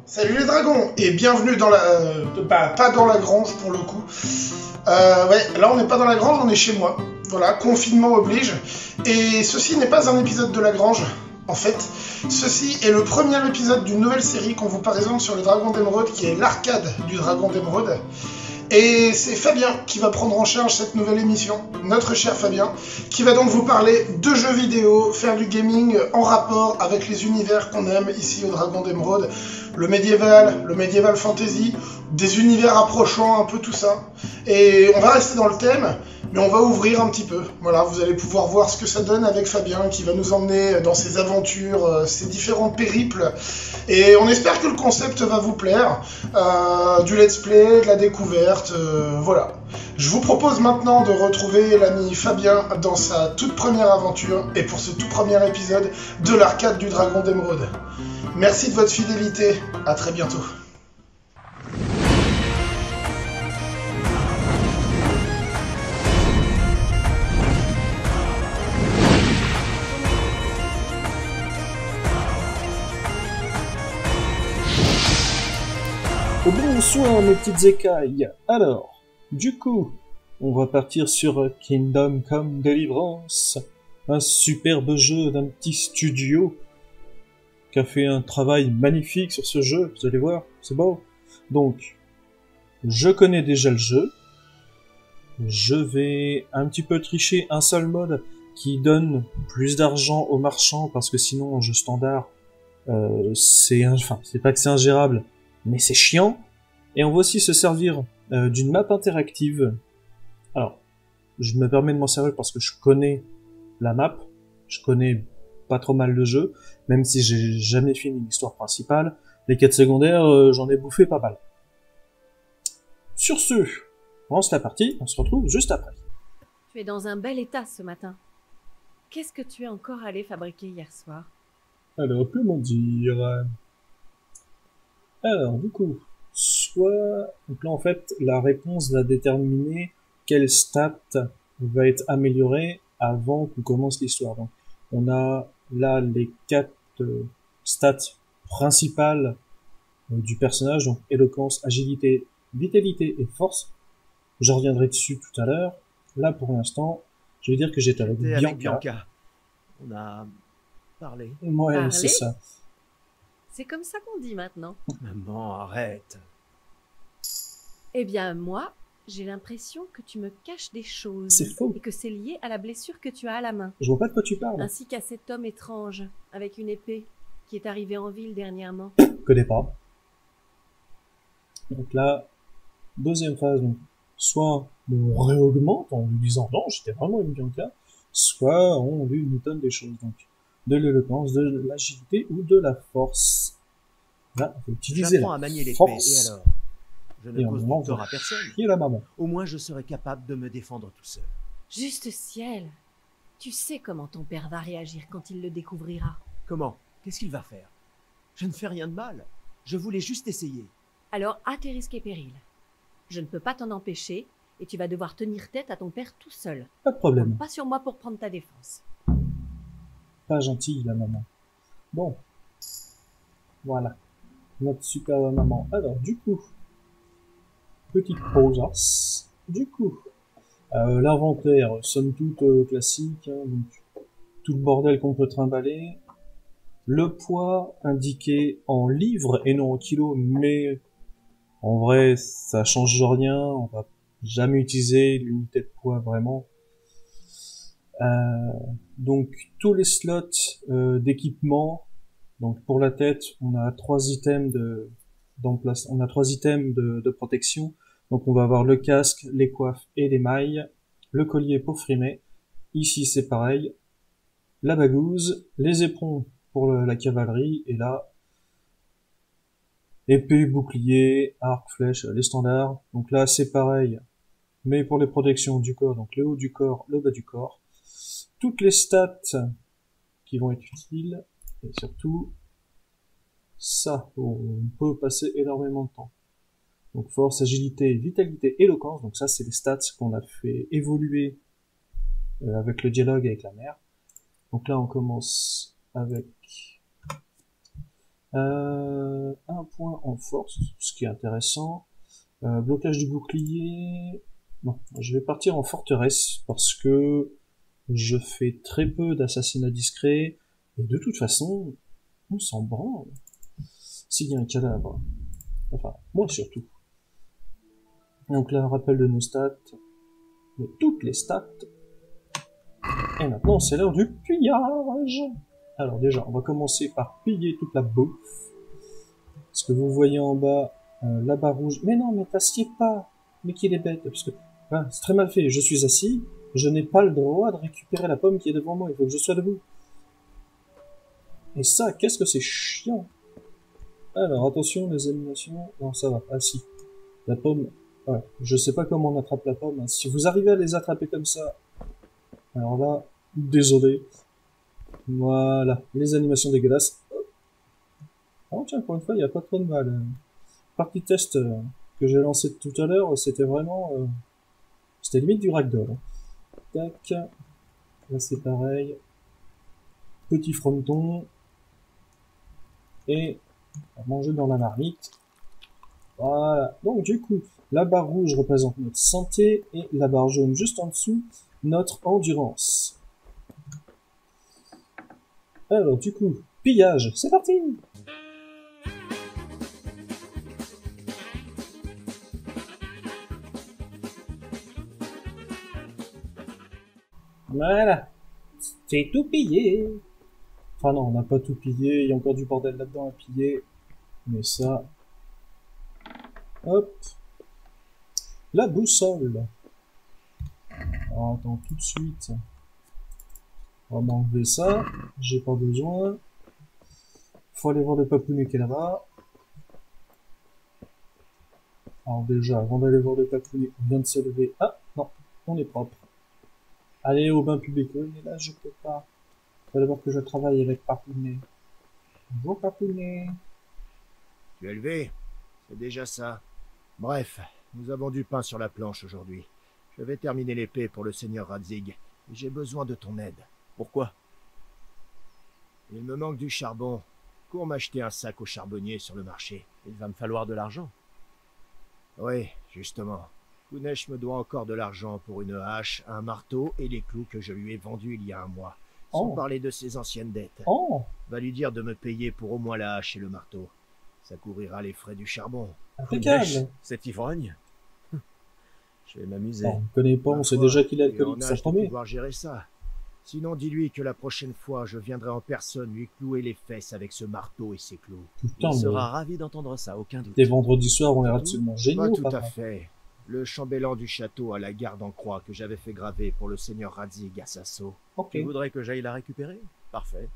Salut les dragons et bienvenue dans la... pas dans la grange pour le coup. Ouais, là on n'est pas dans la grange, on est chez moi. Voilà, confinement oblige. Et ceci n'est pas un épisode de la grange. En fait, ceci est le premier épisode d'une nouvelle série qu'on vous présente sur le Dragon d'Émeraude, qui est l'arcade du Dragon d'Émeraude. Et c'est Fabien qui va prendre en charge cette nouvelle émission, notre cher Fabien, qui va donc vous parler de jeux vidéo, faire du gaming en rapport avec les univers qu'on aime ici au Dragon d'Émeraude, le médiéval fantasy, des univers approchants, un peu tout ça. Et on va rester dans le thème, mais on va ouvrir un petit peu. Voilà, vous allez pouvoir voir ce que ça donne avec Fabien, qui va nous emmener dans ses aventures, ses différents périples. Et on espère que le concept va vous plaire. Du let's play, de la découverte, voilà. Je vous propose maintenant de retrouver l'ami Fabien dans sa toute première aventure et pour ce tout premier épisode de l'arcade du Dragon d'Émeraude. Merci de votre fidélité, à très bientôt. Bonsoir mes petites écailles. Alors, du coup, on va partir sur Kingdom Come Deliverance, un superbe jeu d'un petit studio qui a fait un travail magnifique sur ce jeu, vous allez voir, c'est beau. Donc, je connais déjà le jeu, je vais un petit peu tricher un seul mode qui donne plus d'argent aux marchands, parce que sinon, en jeu standard, c'est pas que c'est ingérable, mais c'est chiant. Et on va aussi se servir d'une map interactive. Alors, je me permets de m'en servir parce que je connais la map, je connais pas trop mal le jeu, même si j'ai jamais fini l'histoire principale. Les quêtes secondaires, j'en ai bouffé pas mal. Sur ce, on lance la partie, on se retrouve juste après. Tu es dans un bel état ce matin. Qu'est-ce que tu es encore allé fabriquer hier soir? Alors, comment dire... Alors, du coup... Donc là, en fait, la réponse va déterminer quelle stat va être améliorée avant qu'on commence l'histoire. Donc, on a là les 4 stats principales du personnage, donc éloquence, agilité, vitalité et force. Je reviendrai dessus tout à l'heure. Là, pour l'instant, je vais dire que j'étais avec Bianca. On a parlé. Ouais, Parler? c'est ça. C'est comme ça qu'on dit maintenant. Maman, arrête. Eh bien, moi, j'ai l'impression que tu me caches des choses. C'est faux. Et que c'est lié à la blessure que tu as à la main. Je vois pas de quoi tu parles. Ainsi qu'à cet homme étrange, avec une épée, qui est arrivé en ville dernièrement. Je connais pas. Donc là, deuxième phase, donc, soit on réaugmente en lui disant non, j'étais vraiment une Bianca, soit on lui donne des choses, donc de l'éloquence, de l'agilité ou de la force. Là, on peut utiliser J'apprends la à manier l'épée, force. et alors? Je Et ne on cause envoie du tort à personne. chier la maman. Au moins, je serai capable de me défendre tout seul. Juste ciel. Tu sais comment ton père va réagir quand il le découvrira. Comment? Qu'est-ce qu'il va faire? Je ne fais rien de mal. Je voulais juste essayer. Alors, à tes risques et périls. Je ne peux pas t'en empêcher, et tu vas devoir tenir tête à ton père tout seul. Pas de problème. Compte pas sur moi pour prendre ta défense. Pas gentille la maman. Bon. Voilà. Notre super maman. Alors, du coup. Petite pause. Du coup. L'inventaire, somme toute classique. Hein, donc, tout le bordel qu'on peut trimballer. Le poids indiqué en livres et non en kilos, mais en vrai, ça change rien. On va jamais utiliser l'unité de poids vraiment. Donc tous les slots d'équipement. Donc pour la tête, on a 3 items on a 3 items de protection. Donc on va avoir le casque, les coiffes et les mailles, le collier pour frimer. Ici c'est pareil. La bagouze, les éperons pour la cavalerie, et là, épée, bouclier, arc, flèche, les standards. Donc là, c'est pareil, mais pour les protections du corps, donc le haut du corps, le bas du corps. Toutes les stats qui vont être utiles, et surtout, ça, on peut passer énormément de temps. Donc force, agilité, vitalité, éloquence, donc ça, c'est les stats qu'on a fait évoluer avec le dialogue avec la mère. Donc là, on commence avec un un point en force, ce qui est intéressant. Blocage du bouclier... Non, je vais partir en forteresse, parce que je fais très peu d'assassinats discrets, et de toute façon, on s'en branle. S'il y a un cadavre. Enfin, moi surtout. Donc là, un rappel de nos stats. De toutes les stats. Et maintenant, c'est l'heure du pillage. Alors déjà, on va commencer par piller toute la bouffe. Ce que vous voyez en bas, la barre rouge. Mais non, mais t'assieds pas. Mais qu'il est bête, parce que enfin, c'est très mal fait. Je suis assis, je n'ai pas le droit de récupérer la pomme qui est devant moi. Il faut que je sois debout. Et ça, qu'est-ce que c'est chiant. Alors, attention, les animations... Non, ça va. Ah si. La pomme... Ouais, je sais pas comment on attrape la pomme. Hein. Si vous arrivez à les attraper comme ça... Alors là, désolé. Voilà, les animations dégueulasses. Oh tiens, pour une fois, il n'y a pas trop de mal. Partie test que j'ai lancé tout à l'heure, c'était vraiment... c'était limite du ragdoll. Hein. Tac. Là, c'est pareil. Petit fronton. Et... on va manger dans la marmite. Voilà. Donc du coup, la barre rouge représente notre santé et la barre jaune juste en dessous, notre endurance. Alors du coup, pillage, c'est parti! Voilà, c'est tout pillé. Enfin non, on n'a pas tout pillé, il y a encore du bordel là-dedans à piller. Mais ça... Hop. La boussole. Alors, attends, tout de suite. On va m'enlever ça. J'ai pas besoin. Faut aller voir le papounet qui est là-bas. Alors déjà, avant d'aller voir le papounet, on vient de se lever. Ah, non, on est propre. Allez au bain public. Oui, mais là, je peux pas. Faut d'abord que je travaille avec papounet. Bonjour papounet. Tu es levé? C'est déjà ça. Bref, nous avons du pain sur la planche aujourd'hui. Je vais terminer l'épée pour le seigneur Radzig, et j'ai besoin de ton aide. Pourquoi? Il me manque du charbon. Cours m'acheter un sac au charbonnier sur le marché. Il va me falloir de l'argent. Oui, justement. Kunesh me doit encore de l'argent pour une hache, un marteau et les clous que je lui ai vendus il y a un mois. Sans parler de ses anciennes dettes. Va lui dire de me payer pour au moins la hache et le marteau. Ça couvrira les frais du charbon. Impeccable. Cet ivrogne. Je vais m'amuser. On ne connaît pas, on sait déjà qu'il est alcoolique, ça promet. Pouvoir gérer ça. Sinon, dis-lui que la prochaine fois, je viendrai en personne lui clouer les fesses avec ce marteau et ses clous. Putain, Il sera ravi d'entendre ça, aucun doute. Les vendredis soirs, on est absolument géniaux. Pas tout à fait. Le chambellan du château a la garde en croix que j'avais fait graver pour le seigneur Radzig à Sasso. Okay. Tu voudrais que j'aille la récupérer? Parfait.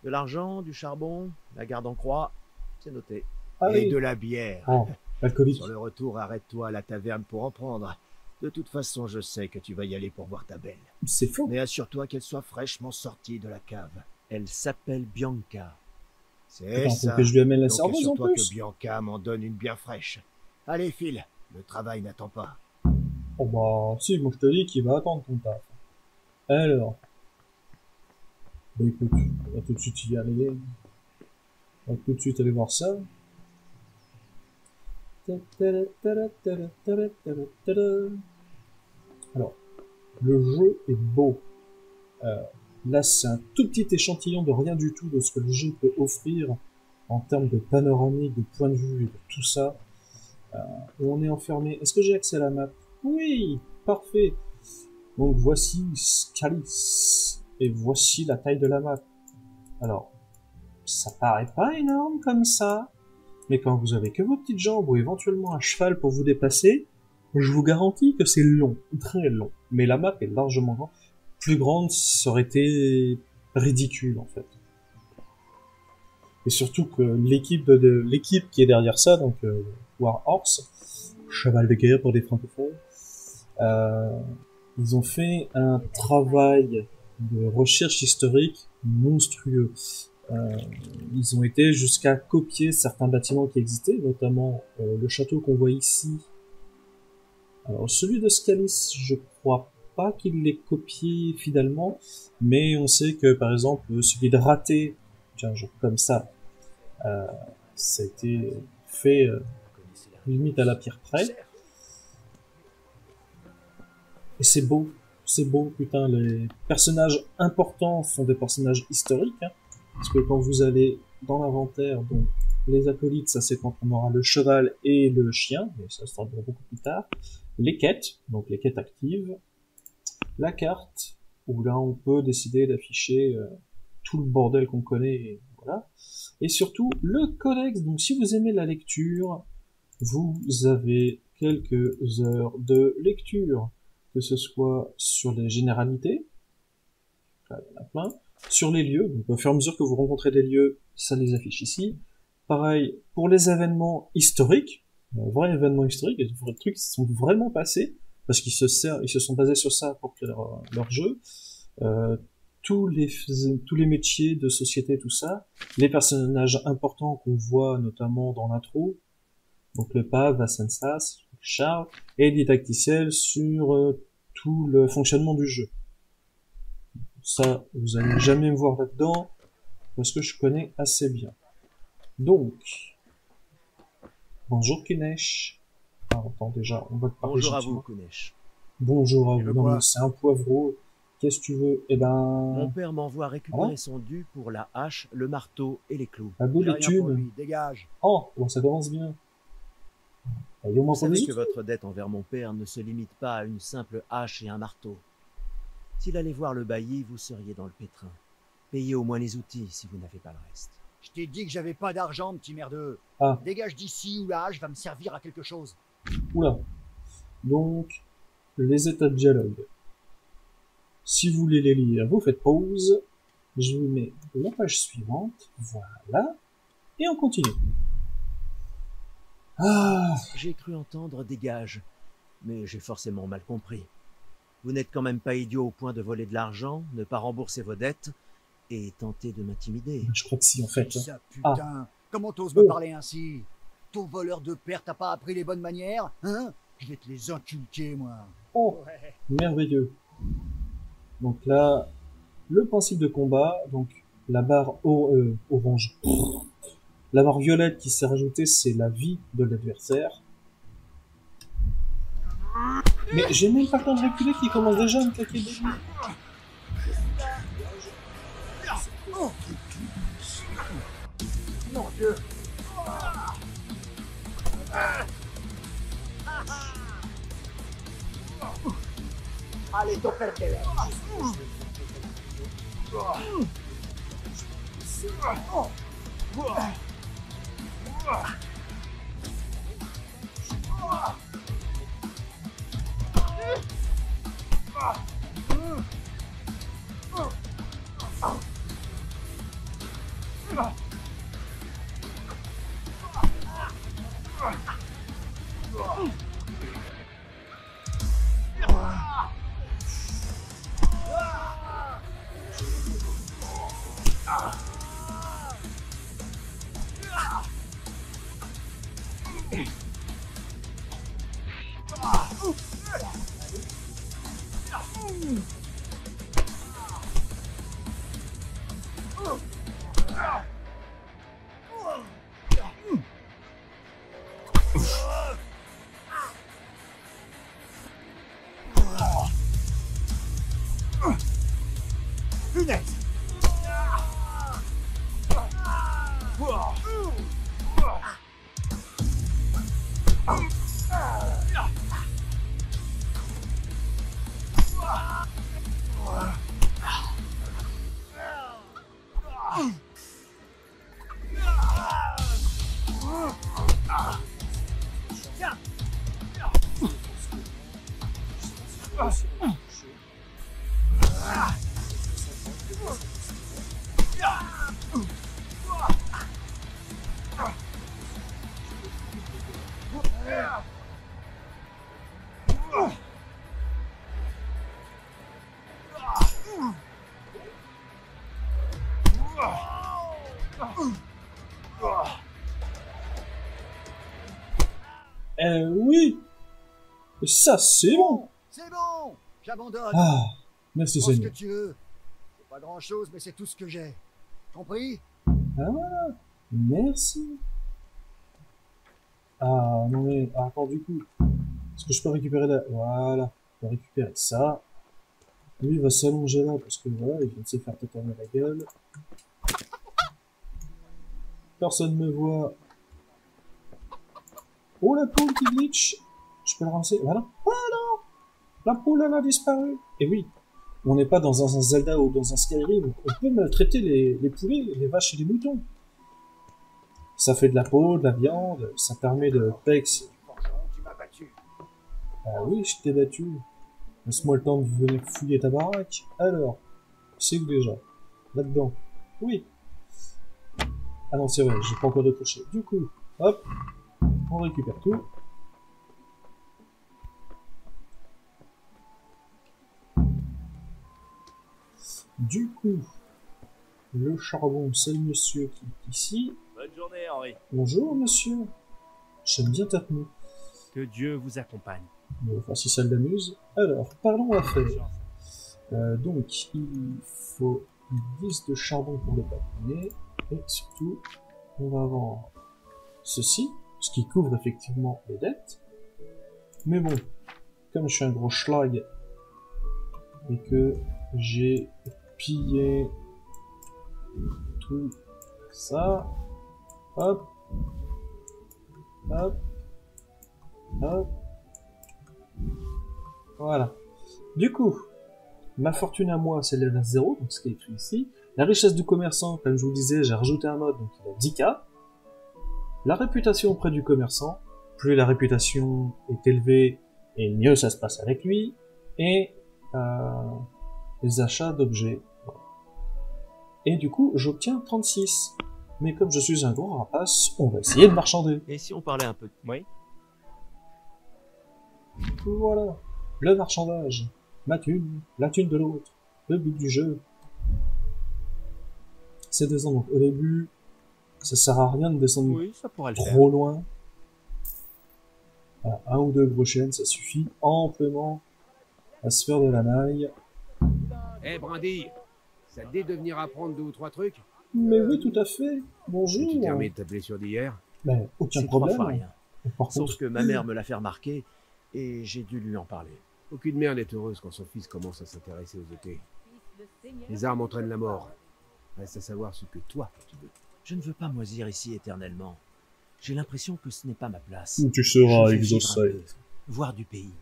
De l'argent, du charbon, la garde en croix, c'est noté. Ah, et oui. De la bière. Oh, alcoolique. Sur le retour, arrête-toi à la taverne pour en prendre. De toute façon, je sais que tu vas y aller pour voir ta belle. C'est faux. Mais assure-toi qu'elle soit fraîchement sortie de la cave. Elle s'appelle Bianca. C'est ça. Que je lui amène la Donc serveuse en plus. Que Bianca m'en donne une bien fraîche. Allez, file. Le travail n'attend pas. Oh bah, si, moi je te dis qu'il va attendre ton taf. Alors. Bah écoute, on va tout de suite y aller. On va tout de suite aller voir ça. Alors, le jeu est beau. Là, c'est un tout petit échantillon de rien du tout de ce que le jeu peut offrir en termes de panoramique, de point de vue et de tout ça. Où on est enfermé. Est-ce que j'ai accès à la map? Oui, parfait. Donc voici Scalis. Et voici la taille de la map. Alors, ça paraît pas énorme comme ça. Mais quand vous avez que vos petites jambes ou éventuellement un cheval pour vous déplacer, je vous garantis que c'est long, très long. Mais la map est largement grande. Plus grande, ça aurait été ridicule en fait. Et surtout que l'équipe l'équipe qui est derrière ça, donc War Horse, cheval de guerre pour des francophones, ils ont fait un travail de recherche historique monstrueux. Ils ont été jusqu'à copier certains bâtiments qui existaient, notamment le château qu'on voit ici. Alors celui de Scalis, je crois pas qu'il l'ait copié finalement, mais on sait que par exemple celui de Raté, tiens, genre comme ça, Ça a été fait limite à la pierre près. Et c'est beau, putain, les personnages importants sont des personnages historiques, hein, parce que quand vous allez dans l'inventaire, donc les acolytes, ça c'est quand on aura le cheval et le chien, mais ça sera beaucoup plus tard, les quêtes, donc les quêtes actives, la carte, où là on peut décider d'afficher tout le bordel qu'on connaît, et voilà, et surtout le codex, donc si vous aimez la lecture, vous avez quelques heures de lecture, que ce soit sur les généralités, là, il y en a plein, sur les lieux, donc au fur et à mesure que vous rencontrez des lieux, ça les affiche ici. Pareil, pour les événements historiques, vrais événements historiques, des vrais trucs qui se sont vraiment passés, parce qu'ils se sont basés sur ça pour créer leur jeu, tous les métiers de société, tout ça, les personnages importants qu'on voit notamment dans l'intro, donc le pape, Vassensas, Charles, et les tacticiels sur tout le fonctionnement du jeu. Ça, vous allez jamais me voir là-dedans, parce que je connais assez bien. Donc, bonjour Kunesh. Ah, attends, déjà, on va te parler. Bonjour à vous, Kunesh. Bonjour à Tu vous. veux Non, quoi? mais c'est un poivreau. Qu'est-ce que tu veux? Eh Mon ben, père m'envoie récupérer son dû pour la hache, le marteau et les clous. à bout J'ai de rien pour thunes. lui, dégage. Oh, bon, ça commence bien. Et au moins Vous pour les savez que autres. votre dette envers mon père ne se limite pas à une simple hache et un marteau. S'il allait voir le bailli, vous seriez dans le pétrin. Payez au moins les outils si vous n'avez pas le reste. Je t'ai dit que j'avais pas d'argent, petit merdeux. Ah. Dégage d'ici ou la hache va me servir à quelque chose. Oula. Donc, les états de dialogue. Si vous voulez les lire, vous faites pause. Je vous mets la page suivante. Voilà. Et on continue. Ah, J'ai cru entendre dégage, mais j'ai forcément mal compris. Vous n'êtes quand même pas idiot au point de voler de l'argent, ne pas rembourser vos dettes et tenter de m'intimider. je crois que si, en fait. Ça putain. Comment t'oses me parler ainsi? Ton voleur de père t'a pas appris les bonnes manières? Hein? Je vais te les inculquer, moi. Oh, Ouais. merveilleux. Donc là, le principe de combat, donc la barre orange, la barre violette qui s'est rajoutée, c'est la vie de l'adversaire. Mais j'ai même pas le temps de reculer qui commence déjà à me claquer dessus. Mon Dieu. Allez, ton père t'es là. Punaise! Oui. Ça, c'est bon. C'est bon! J'abandonne! Ah, merci Prends ce que Seigneur. tu veux. C'est pas grand chose, mais c'est tout ce que j'ai. Compris? Ah, merci. Ah, non mais, ah, attends, du coup, est-ce que je peux récupérer la... Voilà, je peux récupérer ça. Lui, il va s'allonger là, parce que voilà, il vient de se faire tataner la gueule. Personne ne me voit. Oh, la poule qui glitch! Je peux le ramasser, voilà. Oh non! La poule, elle a disparu! Et oui, on n'est pas dans un Zelda ou dans un Skyrim. On peut maltraiter les poulets, les vaches et les moutons. Ça fait de la peau, de la viande, ça permet de pex. Tu m'as battu. Ah oui, je t'ai battu. Laisse-moi le temps de venir fouiller ta baraque. Alors, c'est où déjà? Là-dedans. Oui. Ah non, c'est vrai, j'ai pas encore décoché. Du coup, hop, on récupère tout. Du coup, le charbon, c'est le monsieur qui est ici. Bonne journée, Henri. Bonjour, monsieur. J'aime bien ta tenue. Que Dieu vous accompagne. Bon, enfin, si ça l'amuse. Alors, parlons affaires. Donc, il faut 10 de charbon pour le patiner. Et surtout, on va vendre ceci, ce qui couvre effectivement les dettes. Mais bon, comme je suis un gros schlag, et que j'ai pillé tout ça, hop, hop, hop, voilà. Du coup, ma fortune à moi s'élève à 0, donc ce qui est écrit ici. La richesse du commerçant, comme je vous disais, j'ai rajouté un mode, donc il a 10K. La réputation auprès du commerçant, plus la réputation est élevée, et mieux ça se passe avec lui. Et les achats d'objets. Et du coup, j'obtiens 36. Mais comme je suis un gros rapace, on va essayer de marchander. Et si on parlait un peu de... Oui. Voilà, le marchandage. Ma thune, la thune de l'autre. Le but du jeu. C'est descendre. Donc, au début, ça sert à rien de descendre Oui, ça pourrait le faire. trop loin. Voilà, un ou deux gros chaînes, ça suffit amplement à se faire de la maille. Eh Brandy, ça te dit de venir apprendre 2 ou 3 trucs? Mais oui, tout à fait. Bonjour. Tu termines ta blessure d'hier? Ben, aucun C'est 3 problème. fois rien. Par Sauf contre, que ma mère me l'a fait remarquer et j'ai dû lui en parler. Aucune mère n'est heureuse quand son fils commence à s'intéresser aux épées. Les armes entraînent la mort. Reste à savoir ce que toi, tu veux. Je ne veux pas moisir ici éternellement. J'ai l'impression que ce n'est pas ma place. tu Je seras veux vivre un exaucé. peu, voir du pays.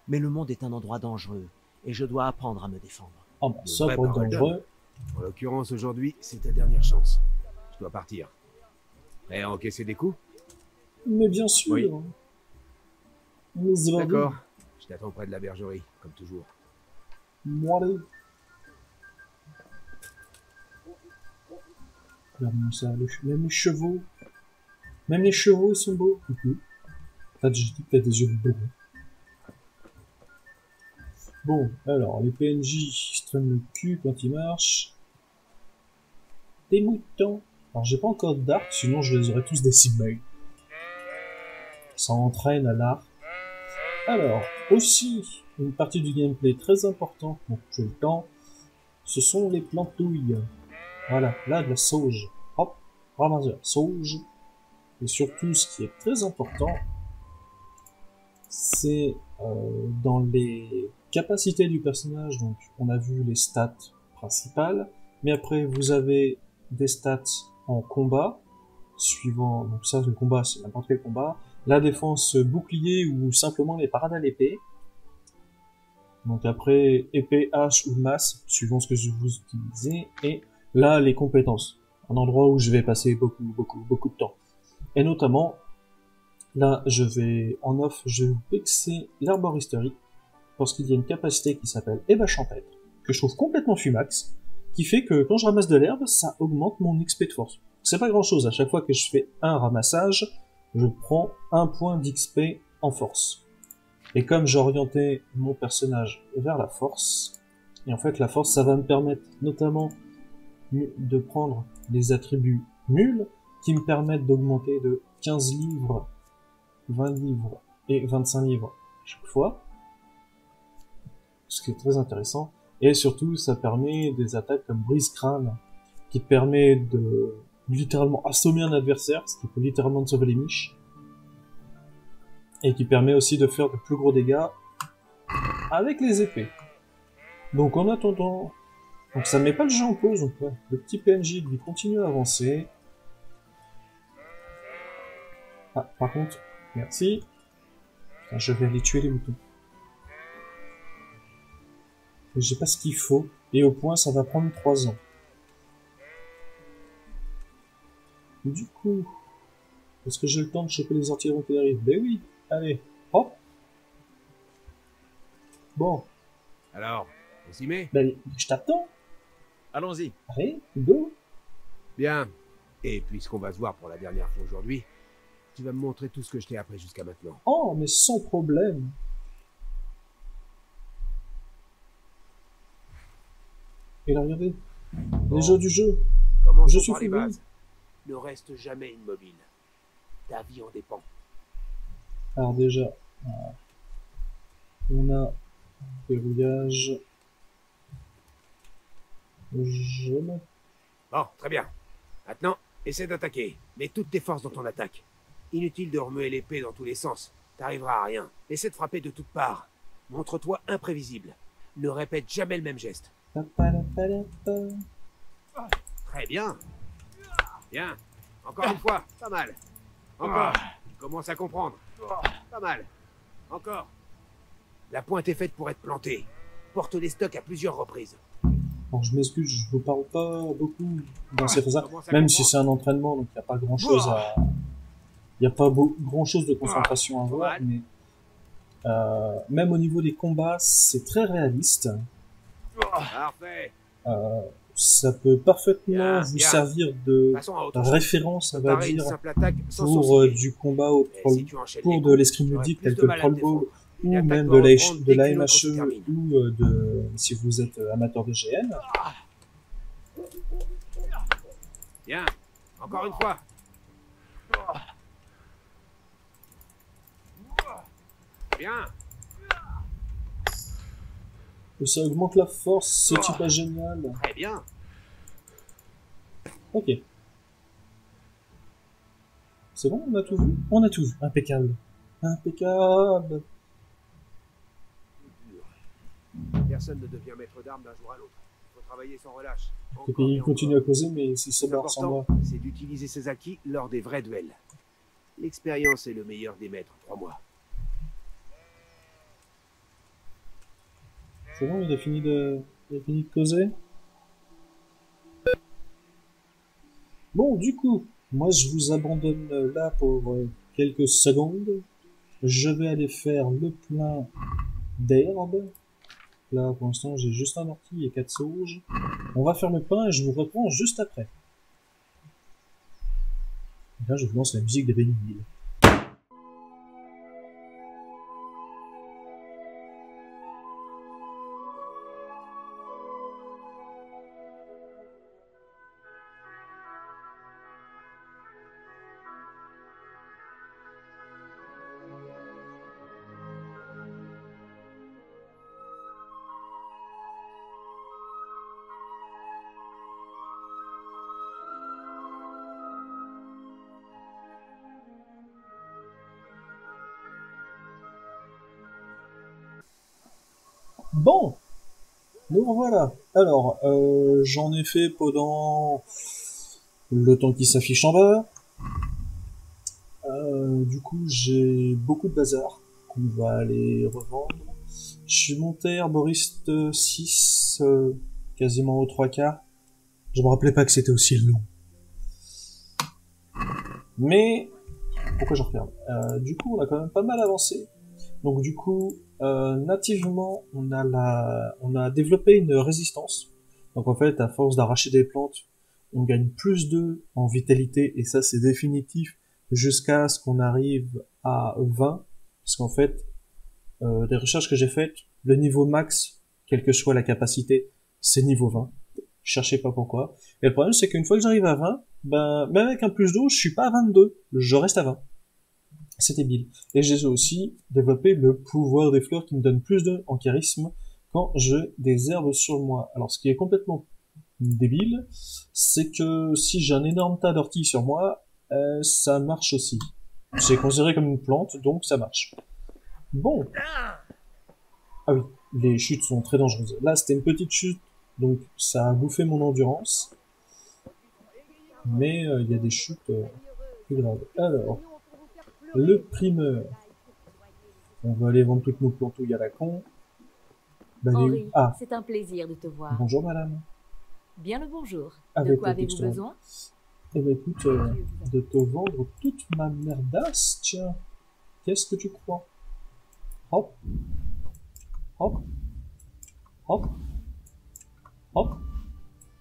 Mais le monde est un endroit dangereux et je dois apprendre à me défendre. Ah bah, De ça vraies pour être paroles dangereux. En l'occurrence, aujourd'hui, c'est ta dernière chance. Je dois partir. Prêt à encaisser des coups? Mais bien sûr. Oui. Mais allons-y. D'accord. Je t'attends près de la bergerie, comme toujours. Moi, allez. Regarde-moi ça, même les chevaux. Même les chevaux, ils sont beaux. Coucou. T'as dit que t'as des yeux beaux. Bon, alors, les PNJ, ils se traînent le cul quand ils marchent. Des moutons. Alors, j'ai pas encore d'arc, sinon je les aurais tous décimés. Ça entraîne à l'arc. Alors, aussi, une partie du gameplay très importante, donc j'ai le temps, ce sont les plantouilles. Voilà, là, de la sauge. Hop, ramasse de la sauge. Et surtout, ce qui est très important, c'est dans les capacités du personnage. Donc, on a vu les stats principales, mais après, vous avez des stats en combat, suivant, donc ça, le combat, c'est n'importe quel combat, la défense bouclier ou simplement les parades à l'épée. Donc après, épée, hache ou masse, suivant ce que vous utilisez, et là, les compétences. Un endroit où je vais passer beaucoup de temps. Et notamment, là, je vais, en off, je vais vous pixer l'herboristerie, parce qu'il y a une capacité qui s'appelle Eba Champêtre, que je trouve complètement fumax, qui fait que quand je ramasse de l'herbe, ça augmente mon XP de force. C'est pas grand chose, à chaque fois que je fais un ramassage, je prends 1 point d'XP en force. Et comme j'ai orienté mon personnage vers la force, et en fait la force ça va me permettre notamment de prendre des attributs nuls qui me permettent d'augmenter de 15 livres, 20 livres et 25 livres chaque fois, ce qui est très intéressant. Et surtout ça permet des attaques comme brise-crâne qui te permet de littéralement assommer un adversaire, ce qui peut littéralement te sauver les miches. et qui permet aussi de faire de plus gros dégâts avec les épées. Donc en attendant, donc ça ne met pas le jeu en pause, donc ouais, le petit PNJ lui continue à avancer. Ah, par contre, merci. Putain, je vais aller tuer les moutons. Mais j'ai pas ce qu'il faut, et au point ça va prendre 3 ans. Du coup, est-ce que j'ai le temps de choper les orties avant qu'elles arrivent? Ben oui, allez, hop. Bon. Alors, on s'y met? Ben, je t'attends. Allons-y. Allez, go. Bien. Et puisqu'on va se voir pour la dernière fois aujourd'hui, tu vas me montrer tout ce que je t'ai appris jusqu'à maintenant. Oh, mais sans problème. Et là, regardez. Les jeux du jeu. Commençons Je suis par les fou, oui. bases. Ne reste jamais immobile. Ta vie en dépend. Alors déjà, on a un verrouillage jaune. Bon, très bien. Maintenant, essaie d'attaquer. Mets toutes tes forces dans ton attaque. Inutile de remuer l'épée dans tous les sens. T'arriveras à rien. Essaie de frapper de toutes parts. Montre-toi imprévisible. Ne répète jamais le même geste. Très bien. Bien. Encore une fois. Pas mal. Encore. Tu commences à comprendre. Pas mal. Encore. La pointe est faite pour être plantée. Porte les stocks à plusieurs reprises. Alors je m'excuse, je vous parle pas beaucoup dans ces phases-là, Commence à même comprendre. si c'est un entraînement, donc il n'y a pas grand-chose à... Il n'y a pas grand-chose de concentration à voir, mais même au niveau des combats, c'est très réaliste. Parfait. Ça peut parfaitement Bien, vous bien. servir de Passons à autre chose. référence, on va Préparer une dire, simple attaque sans pour sourciller. du combat au Et troll, si tu enchaînes pour les de coups, l'escrime tu auras ludique plus tel de que le mal à troll te ball, défendre. ou Une attaque même peut de reprendre de dès la qu'une autre se MHE, termine. ou de, si vous êtes amateur de GN. Bien. Encore une fois. Bien. Et ça augmente la force, c'est pas génial. Très bien. Ok. C'est bon, on a tout vu? On a tout vu. Impeccable. Impeccable. Personne ne devient maître d'armes d'un jour à l'autre. Il faut travailler sans relâche. Le Encore pays et continue encore. à causer, mais s'il se Le plus barre sans moi. important, c'est d'utiliser ses acquis lors des vrais duels. L'expérience est le meilleur des maîtres, crois-moi. C'est bon, il a fini de causer? Bon, du coup, moi je vous abandonne là pour quelques secondes. Je vais aller faire le plein d'herbe. Là, pour l'instant, j'ai juste un ortie et 4 sauges. On va faire le plein et je vous reprends juste après. Et là, je vous lance la musique des Benny Hill. Bon, nous revoilà. Alors, j'en ai fait pendant le temps qui s'affiche en bas. Du coup, j'ai beaucoup de bazar qu'on va aller revendre. Je suis monté herboriste 6, quasiment aux 3/4. Je me rappelais pas que c'était aussi long. Mais, pourquoi j'en regarde? Du coup, on a quand même pas mal avancé. Donc du coup, nativement, on a développé une résistance. Donc en fait, à force d'arracher des plantes, on gagne plus 2 en vitalité, et ça c'est définitif, jusqu'à ce qu'on arrive à 20. Parce qu'en fait, des recherches que j'ai faites, le niveau max, quelle que soit la capacité, c'est niveau 20. Cherchez pas pourquoi. Et le problème, c'est qu'une fois que j'arrive à 20, ben, même avec un plus 12, je suis pas à 22, je reste à 20. C'est débile. Et j'ai aussi développé le pouvoir des fleurs qui me donne plus de en charisme quand j'ai des herbes sur moi. Alors ce qui est complètement débile, c'est que si j'ai un énorme tas d'orties sur moi, ça marche aussi. C'est considéré comme une plante, donc ça marche. Bon. Ah oui, les chutes sont très dangereuses. Là, c'était une petite chute, donc ça a bouffé mon endurance. Mais il y a des chutes plus graves. Alors, le primeur. On va aller vendre toutes nos plantouilles à la con. Bah, Henri, ah, c'est un plaisir de te voir. bonjour madame. Bien le bonjour. Avec De quoi le avez-vous texto. besoin? Eh ben écoute, de te vendre toute ma merdasse, tiens. Qu'est-ce que tu crois? Hop. Hop. Hop. Hop.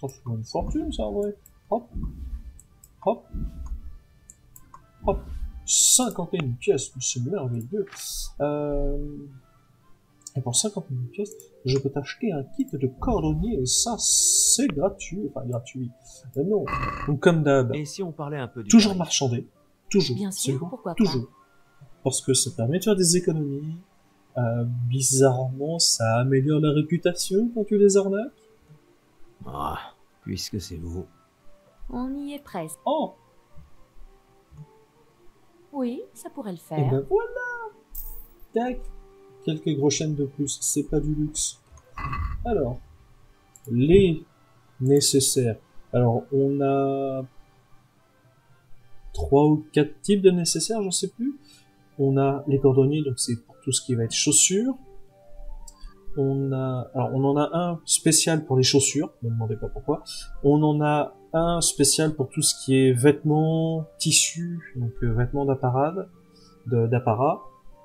Ça fait une fortune, ça, en vrai. Hop. Hop. Hop. 51 pièces, c'est merveilleux. Et pour 51 pièces, je peux t'acheter un kit de cordonnier, et ça, c'est gratuit. Enfin, gratuit. Non. Donc, comme d'hab, Et si on parlait un peu du toujours tarif? marchander. Toujours. Bien sûr, absolument, pourquoi pas. toujours. Parce que ça permet de faire des économies. Bizarrement, ça améliore la réputation quand tu les arnaques. Ah, puisque c'est vous. On y est presque. Oh, Oui, ça pourrait le et faire. ben voilà. Tac. Quelques gros chaînes de plus, c'est pas du luxe. Alors, les nécessaires. Alors, on a 3 ou 4 types de nécessaires, je sais plus. On a les cordonniers, donc c'est pour tout ce qui va être chaussures. On en a un spécial pour les chaussures, ne me demandez pas pourquoi. On en a un spécial pour tout ce qui est vêtements, tissus, donc vêtements d'apparat.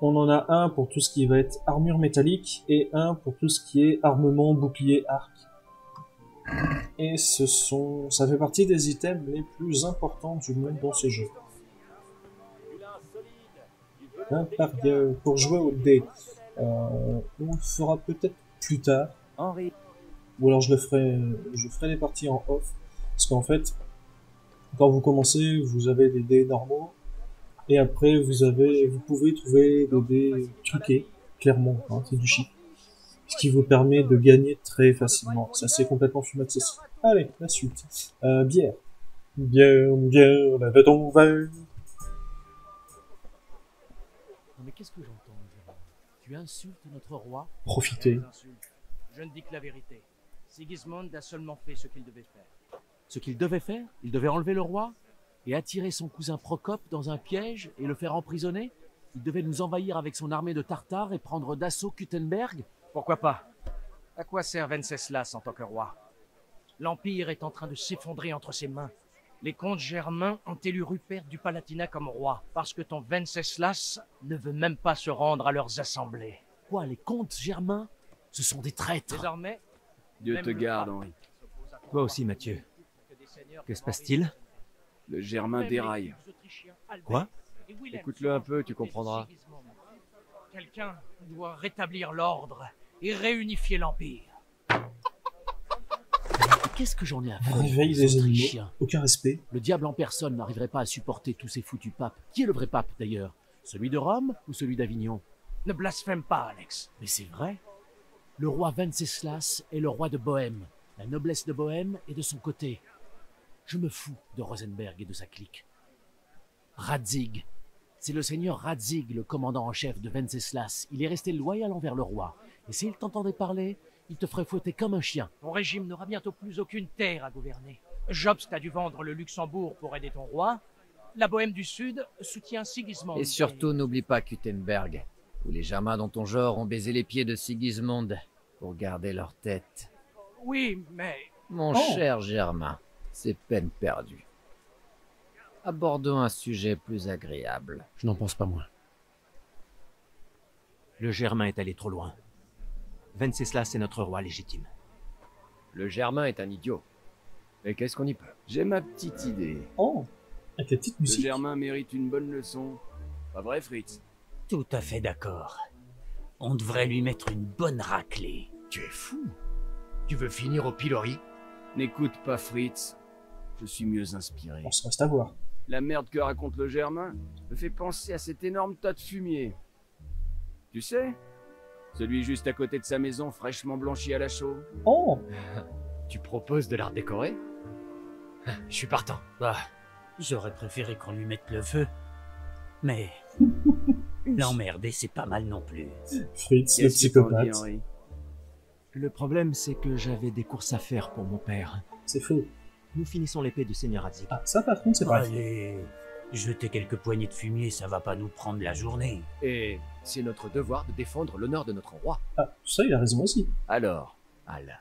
On en a un pour tout ce qui va être armure métallique et un pour tout ce qui est armement, bouclier, arc. Et ça fait partie des items les plus importants du monde dans ce jeu. Pour jouer au dé, on le fera peut-être plus tard. Henri. Ou alors je ferai les parties en off. Parce qu'en fait, quand vous commencez, vous avez des dés normaux. Et après, vous pouvez trouver des dés truqués, clairement, hein, c'est du shit. Ce qui vous permet de gagner très facilement. Ça, c'est complètement fumaccessible. Allez, la suite. Bière. Bière, lève ton verre. Non mais qu'est-ce que j'entends, Jérôme? Tu insultes notre roi? Profitez. Je ne dis que la vérité. Sigismund a seulement fait ce qu'il devait faire. Ce qu'il devait faire? Il devait enlever le roi et attirer son cousin Procope dans un piège et le faire emprisonner? Il devait nous envahir avec son armée de Tartares et prendre d'assaut Kuttenberg? Pourquoi pas? À quoi sert Venceslas en tant que roi? L'Empire est en train de s'effondrer entre ses mains. Les comtes germains ont élu Rupert du Palatinat comme roi, parce que ton Venceslas ne veut même pas se rendre à leurs assemblées. Quoi, les comtes germains? Ce sont des traîtres. Désormais, Dieu te garde, Henri. Toi aussi, Mathieu. Que se passe-t-il? Le Germain déraille. Quoi? Écoute-le un peu, tu comprendras. Quelqu'un doit rétablir l'ordre et réunifier l'Empire. Qu'est-ce que j'en ai à faire? Réveille des les animaux. Autrichiens? Aucun respect. Le diable en personne n'arriverait pas à supporter tous ces foutus papes. Qui est le vrai pape, d'ailleurs? Celui de Rome ou celui d'Avignon? Ne blasphème pas, Alex. Mais c'est vrai. Le roi Venceslas est le roi de Bohême. La noblesse de Bohême est de son côté. Je me fous de Rosenberg et de sa clique. Radzig. C'est le seigneur Radzig, le commandant en chef de Venceslas. Il est resté loyal envers le roi. Et s'il t'entendait parler, il te ferait fouetter comme un chien. Ton régime n'aura bientôt plus aucune terre à gouverner. Jobst a dû vendre le Luxembourg pour aider ton roi. La Bohême du Sud soutient Sigismund. Et surtout, n'oublie pas Kuttenberg, où les Germains dans ton genre ont baisé les pieds de Sigismund pour garder leur tête. Oui, mais... Mon cher Germain, c'est peine perdue. Abordons un sujet plus agréable. Je n'en pense pas moins. Le Germain est allé trop loin. Venceslas est notre roi légitime. Le Germain est un idiot. Mais qu'est-ce qu'on y peut? J'ai ma petite idée. Oh, avec la petite Le musique. Germain mérite une bonne leçon. Pas vrai, Fritz? Tout à fait d'accord. On devrait lui mettre une bonne raclée. Tu es fou. Tu veux finir au pilori? N'écoute pas Fritz. Je suis mieux inspiré. On se reste à voir. La merde que raconte le Germain me fait penser à cet énorme tas de fumier. Tu sais? Celui juste à côté de sa maison, fraîchement blanchi à la chaux. Oh, Tu proposes de la redécorer? Je suis partant. Bah, j'aurais préféré qu'on lui mette le feu. Mais l'emmerder, c'est pas mal non plus. Fritz, le Qu'est-ce que t'en dis, psychopathe. Henri? Le problème, c'est que j'avais des courses à faire pour mon père. C'est faux. Nous finissons l'épée du seigneur Hadzik. Ah, ça par contre, c'est pas faux. Allez, jeter quelques poignées de fumier, ça va pas nous prendre la journée. Et c'est notre devoir de défendre l'honneur de notre roi. Ah, ça, il a raison aussi. Alors, Al, Nous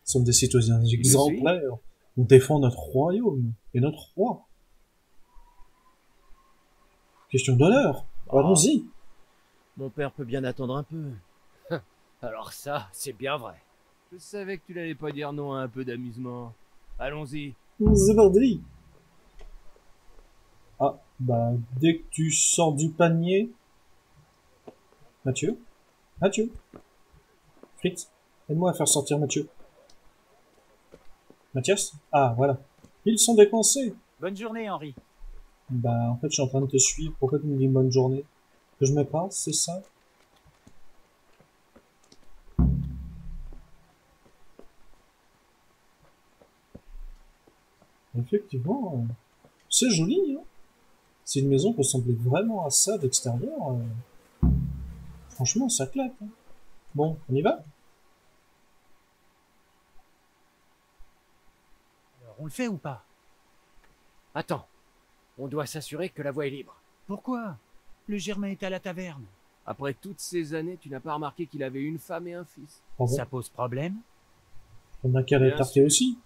sommes des citoyens exemplaires. On défend notre royaume et notre roi. Question d'honneur. Allons-y. Mon père peut bien attendre un peu. alors ça, c'est bien vrai. Je savais que tu n'allais pas dire non à un peu d'amusement. Allons-y. C'est parti. Ah, bah, dès que tu sors du panier... Mathieu? Mathieu? Fritz, aide-moi à faire sortir Mathieu. Mathias? Ah, voilà. Ils sont décoincés. Bonne journée, Henri. Bah, en fait, je suis en train de te suivre. Pourquoi tu me dis bonne journée? Que je me passe, c'est ça? Effectivement, c'est joli, hein. Si une maison ressemblait vraiment à ça d'extérieur, franchement, ça claque. Hein. Bon, on y va? Alors, on le fait ou pas? Attends, on doit s'assurer que la voie est libre. Pourquoi? Le Germain est à la taverne. Après toutes ces années, tu n'as pas remarqué qu'il avait une femme et un fils? Ah bon? Ça pose problème? On a qu'à les Bien tarter sûr. aussi.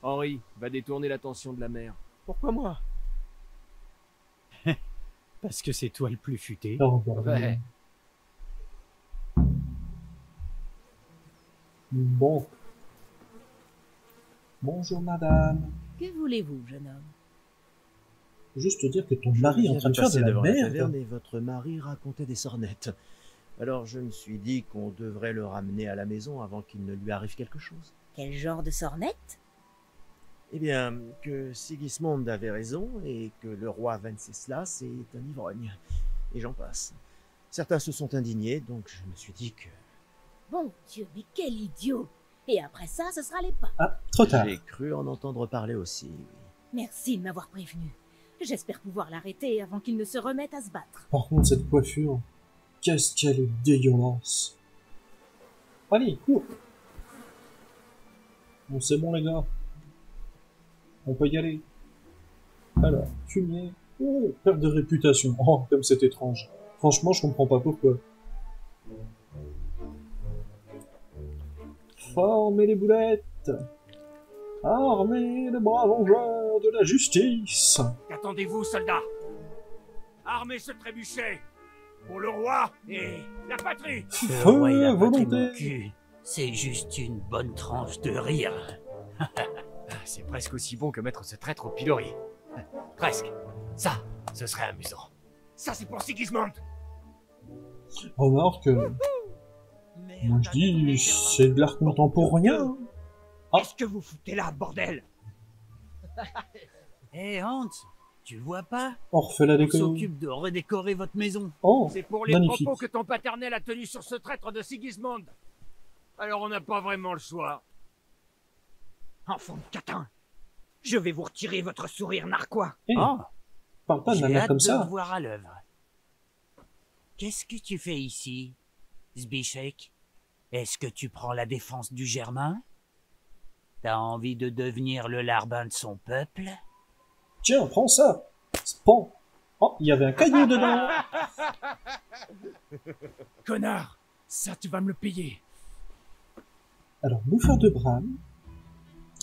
Henri va détourner l'attention de la mère. Pourquoi moi? Parce que c'est toi le plus futé. Oh, bordel. Ouais. Bon. Bonjour madame. Que voulez-vous, jeune homme? Juste te dire que ton Je mari est en viens train de faire de passer la devant merde. taverne et votre mari racontait des sornettes. Alors je me suis dit qu'on devrait le ramener à la maison avant qu'il ne lui arrive quelque chose. Quel genre de sornette? Eh bien, que Sigismond avait raison et que le roi Venceslas est un ivrogne. Et j'en passe. Certains se sont indignés, donc je me suis dit que... Bon Dieu, mais quel idiot! Et après ça, ce sera les pas. Ah, trop tard. J'ai cru en entendre parler aussi, oui. Merci de m'avoir prévenu. J'espère pouvoir l'arrêter avant qu'il ne se remette à se battre. Par contre, cette coiffure, qu'est-ce qu'elle est dégueulasse. Allez, cours. Bon, c'est bon les gars. On peut y aller. Alors, fumier. Oh, perte de réputation. Oh, comme c'est étrange. Franchement, je comprends pas pourquoi. Formez les boulettes. Armez le bras vengeur de la justice. Qu'attendez-vous, soldats? Armez ce trébuchet pour le roi et la patrie. Le roi, il a Feu, pas pris volonté. mon cul. C'est juste une bonne tranche de rire. C'est presque aussi bon que mettre ce traître au pilori. Presque. Ça, ce serait amusant. Ça, c'est pour Sigismond. Remarque, moi je dis, c'est de l'art contemporain. Ah. Qu'est-ce que vous foutez là, bordel? Hé Hans, tu le vois pas? On refait la On déco. s'occupe de redécorer votre maison. Oh, C'est pour les magnifique. propos que ton paternel a tenus sur ce traître de Sigismond. Alors on n'a pas vraiment le choix. Enfant de catin, je vais vous retirer votre sourire narquois. Eh, Oh, parle pas de ma j'ai mère hâte comme de ça. te voir à l'œuvre. Qu'est-ce que tu fais ici, Zbiszek? Est-ce que tu prends la défense du Germain? T'as envie de devenir le larbin de son peuple? Tiens, prends ça. Pan. Oh, il y avait un caillou dedans. Connard, ça tu vas me le payer. Alors, bouffeur de Bram.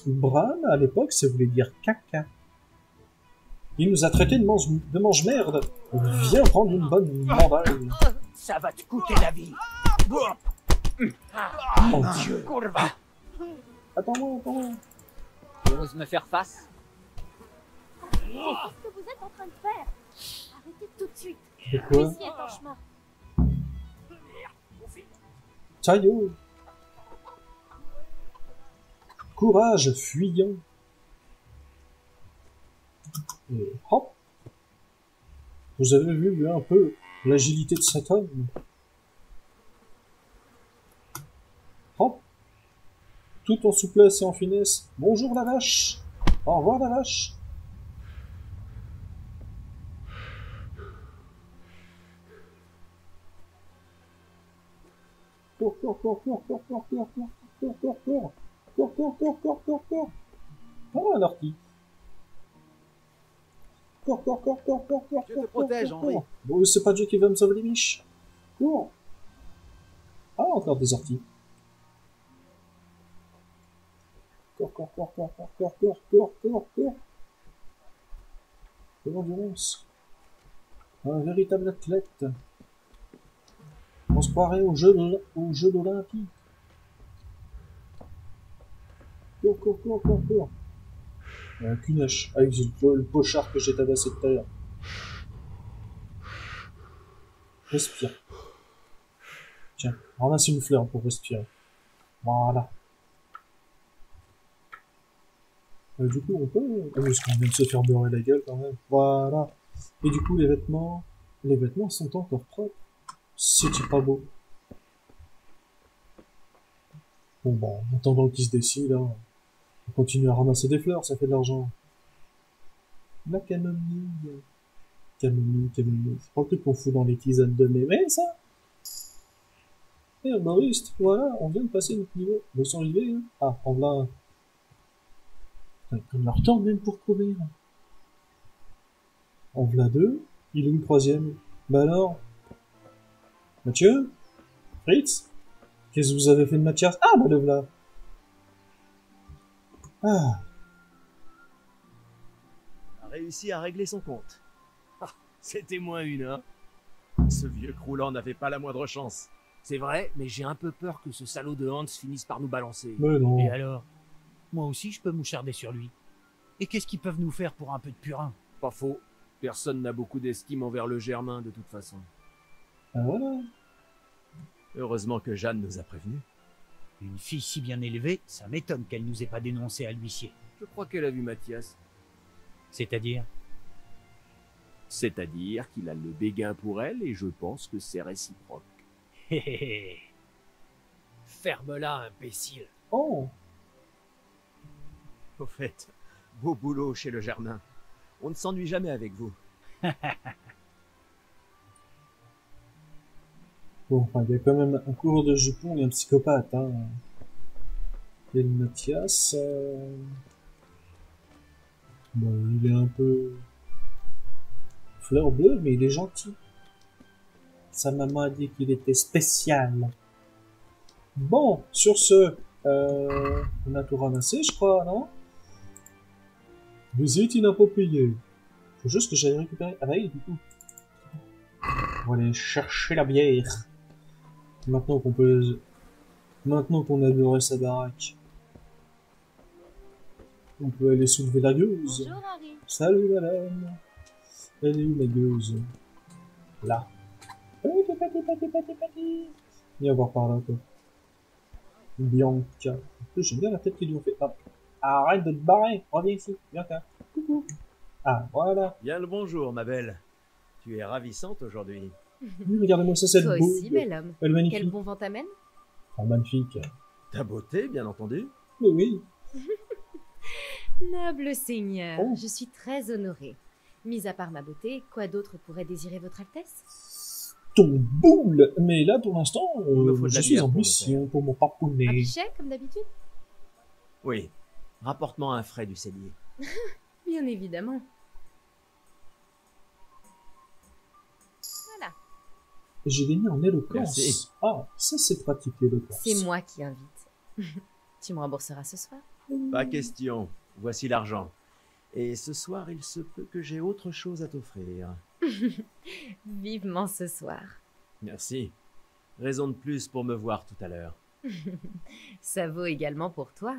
Bram, à l'époque, ça voulait dire caca. Il nous a traités de mange-merde. Viens prendre une bonne mandale. Ça va te coûter la vie. Oh, Dieu. attends-moi, attends-moi. Tu oses me faire face? Qu'est-ce que vous êtes en train de faire? Arrêtez tout de suite. De quoi? Ici est un chemin. Taillot. Courage fuyant. Et hop. Vous avez vu un peu l'agilité de cet homme. Hop. Tout en souplesse et en finesse. Bonjour la vache. Au revoir la vache. Cours, cours, cours, cours, cours, cours, cours, cours, cours, cours, cours. Cours, cours, cours, cours, cours, cours. Ah, un ortie. Cours, cours, cours, cours, cours, cours. Je te protège, Henri. Bon, c'est pas Dieu qui va me sauver les miches. Cours. Ah, encore des orties. Cours, cours, cours, cours, cours, cours, cours, cours, cours, cours. De l'endurance. Un véritable athlète. On se croirait aux Jeux olympiques. Cours, cours, cours, cours, cours. Qu'une hache, avec le pochard que j'ai tabassé tout à l'heure. Respire. Tiens, ramasse une fleur pour respirer. Voilà. Du coup, on peut... Parce qu'on vient de se faire beurrer la gueule quand même. Voilà. Et du coup, les vêtements sont encore propres. C'est pas beau. Bon, en attendant qu'ils se décident, hein, on continue à ramasser des fleurs, ça fait de l'argent. La camomille. Camomille. C'est pas le truc qu'on fout dans les tisanes de mémé, ça? Eh, Boris, voilà, on vient de passer notre niveau. Ils sont arrivés, hein. Ah, en voilà. Ils prennent leur temps même pour courir. En voilà deux. Il est où le troisième? Bah alors? Mathieu? Fritz? Qu'est-ce que vous avez fait de Mathias? Ah, bah le voilà. Ah. A réussi à régler son compte. Ah, c'était moins une, hein. Ce vieux croulant n'avait pas la moindre chance. C'est vrai, mais j'ai un peu peur que ce salaud de Hans finisse par nous balancer. Mais non. Et alors? Moi aussi, je peux moucharder sur lui. Et qu'est-ce qu'ils peuvent nous faire pour un peu de purin? Pas faux. Personne n'a beaucoup d'estime envers le Germain, de toute façon. Ah voilà. Heureusement que Jeanne nous a prévenus. Une fille si bien élevée, ça m'étonne qu'elle nous ait pas dénoncé à l'huissier. Je crois qu'elle a vu Mathias. C'est-à-dire? C'est-à-dire qu'il a le béguin pour elle, et je pense que c'est réciproque. Hé hé hé. Ferme-la, imbécile. Oh. Au fait, beau boulot chez le Germain. On ne s'ennuie jamais avec vous. Bon, enfin, il y a quand même un cours de jupon et un psychopathe, hein. Et le Mathias, bon, il est un peu fleur bleue, mais il est gentil. Sa maman a dit qu'il était spécial. Bon, sur ce, on a tout ramassé, je crois, non? Visite inappropriée. Faut juste que j'aille récupérer... Ah bah oui, du coup. On va aller chercher la bière. Maintenant qu'on peut... Maintenant qu'on a beurré sa baraque. On peut aller soulever la gueuse. Bonjour, Harry. Salut, madame. Elle est où, la gueuse? Là. Viens voir par là, quoi. Bianca. J'aime bien la tête qu'ils lui ont fait. Ah. Arrête de te barrer. Reviens ici. Bianca. Coucou. Ah, voilà. Bien le bonjour, ma belle. Tu es ravissante aujourd'hui. Oui, regardez-moi ça, cette Toi boule. aussi, bel homme. Elle est magnifique. Quel bon vent t'amène? Ah, magnifique. Ta beauté, bien entendu. Mais oui. Noble seigneur, Oh. je suis très honorée. Mis à part ma beauté, quoi d'autre pourrait désirer votre Altesse? Ton boule. Mais là, pour l'instant, me faut de je la suis bière en pour mon mission pour mon Un papounet. pichet, comme d'habitude? Oui. Rapporte-moi un frais du cellier. Bien évidemment. Voilà, J'ai gagné en éloquence. Merci. Ah, ça c'est pratique l'éloquence. c'est moi qui invite. Tu me rembourseras ce soir? Pas question. Voici l'argent. Et ce soir, il se peut que j'ai autre chose à t'offrir. Vivement ce soir. Merci. Raison de plus pour me voir tout à l'heure. Ça vaut également pour toi.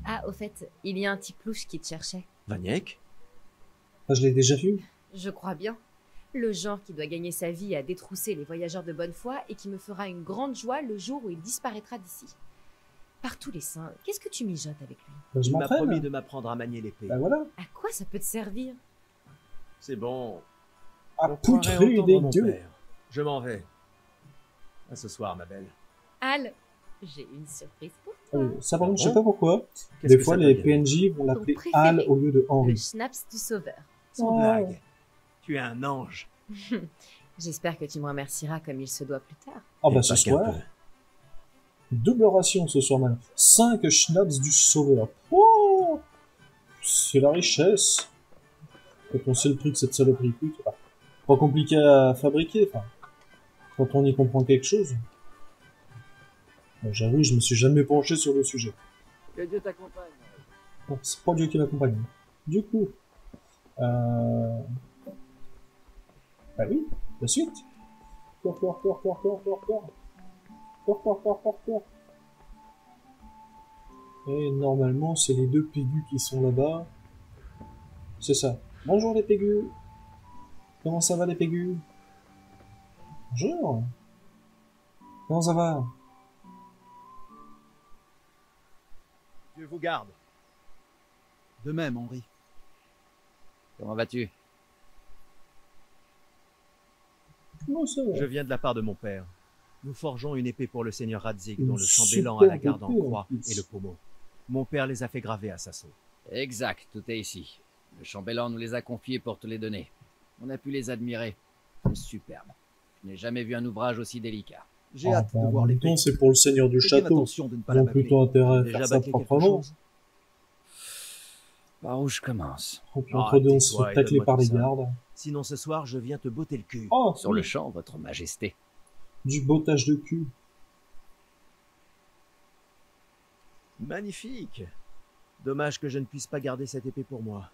Ah, au fait, il y a un petit plouche qui te cherchait. Vaniek? Ah, je l'ai déjà vu. Je crois bien. Le genre qui doit gagner sa vie à détrousser les voyageurs de bonne foi et qui me fera une grande joie le jour où il disparaîtra d'ici. Par tous les saints, qu'est-ce que tu mijotes avec lui? Bah, je Il m'a m'entraîne. promis de m'apprendre à manier l'épée. Bah voilà. À quoi ça peut te servir? C'est bon. À On croirait poutrer entendre des mon gueux. père. Je m'en vais. À ce soir, ma belle. Al, j'ai une surprise pour Ah toi. oui, ça par contre, je bon sais pas pourquoi. Qu'est-ce Des que fois, ça les peut dire PNJ vont l'appeler préféré. Al au lieu de Henri. Le schnapps du sauveur. Sans Oh. blague. Tu es un ange. J'espère que tu me remercieras comme il se doit plus tard. Ah Et bah pas ce qu'un soir. peu. Double ration ce soir même. 5 schnapps du sauveur. Oh, c'est la richesse. Quand on sait le truc, cette saloperie, c'est pas compliqué à fabriquer. Enfin, quand on y comprend quelque chose. Bon, j'avoue, je me suis jamais penché sur le sujet. Que Dieu t'accompagne. Bon, c'est pas Dieu qui m'accompagne. Du coup, bah oui, la suite. Cours. Et normalement, c'est les 2 pégus qui sont là-bas. C'est ça. Bonjour les pégus. Comment ça va les pégus? Bonjour. Comment ça va? Dieu vous garde. De même, Henri. Comment vas-tu? Je viens de la part de mon père. Nous forgeons une épée pour le seigneur Radzig, dont le chambellan a la garde en croix et le pommeau. Mon père les a fait graver à Sasso. Exact, tout est ici. Le chambellan nous les a confiés pour te les donner. On a pu les admirer. C'est superbe. Je n'ai jamais vu un ouvrage aussi délicat. J'ai hâte de voir l'épée. C'est pour le seigneur du château. Ils ont plutôt intérêt à faire ça proprement. Par où je commence? Et puis entre deux, on se fait tacler par les gardes. Sinon ce soir, je viens te botter le cul. Oh, sur le champ, votre majesté. Du bottage de cul. Magnifique. Dommage que je ne puisse pas garder cette épée pour moi.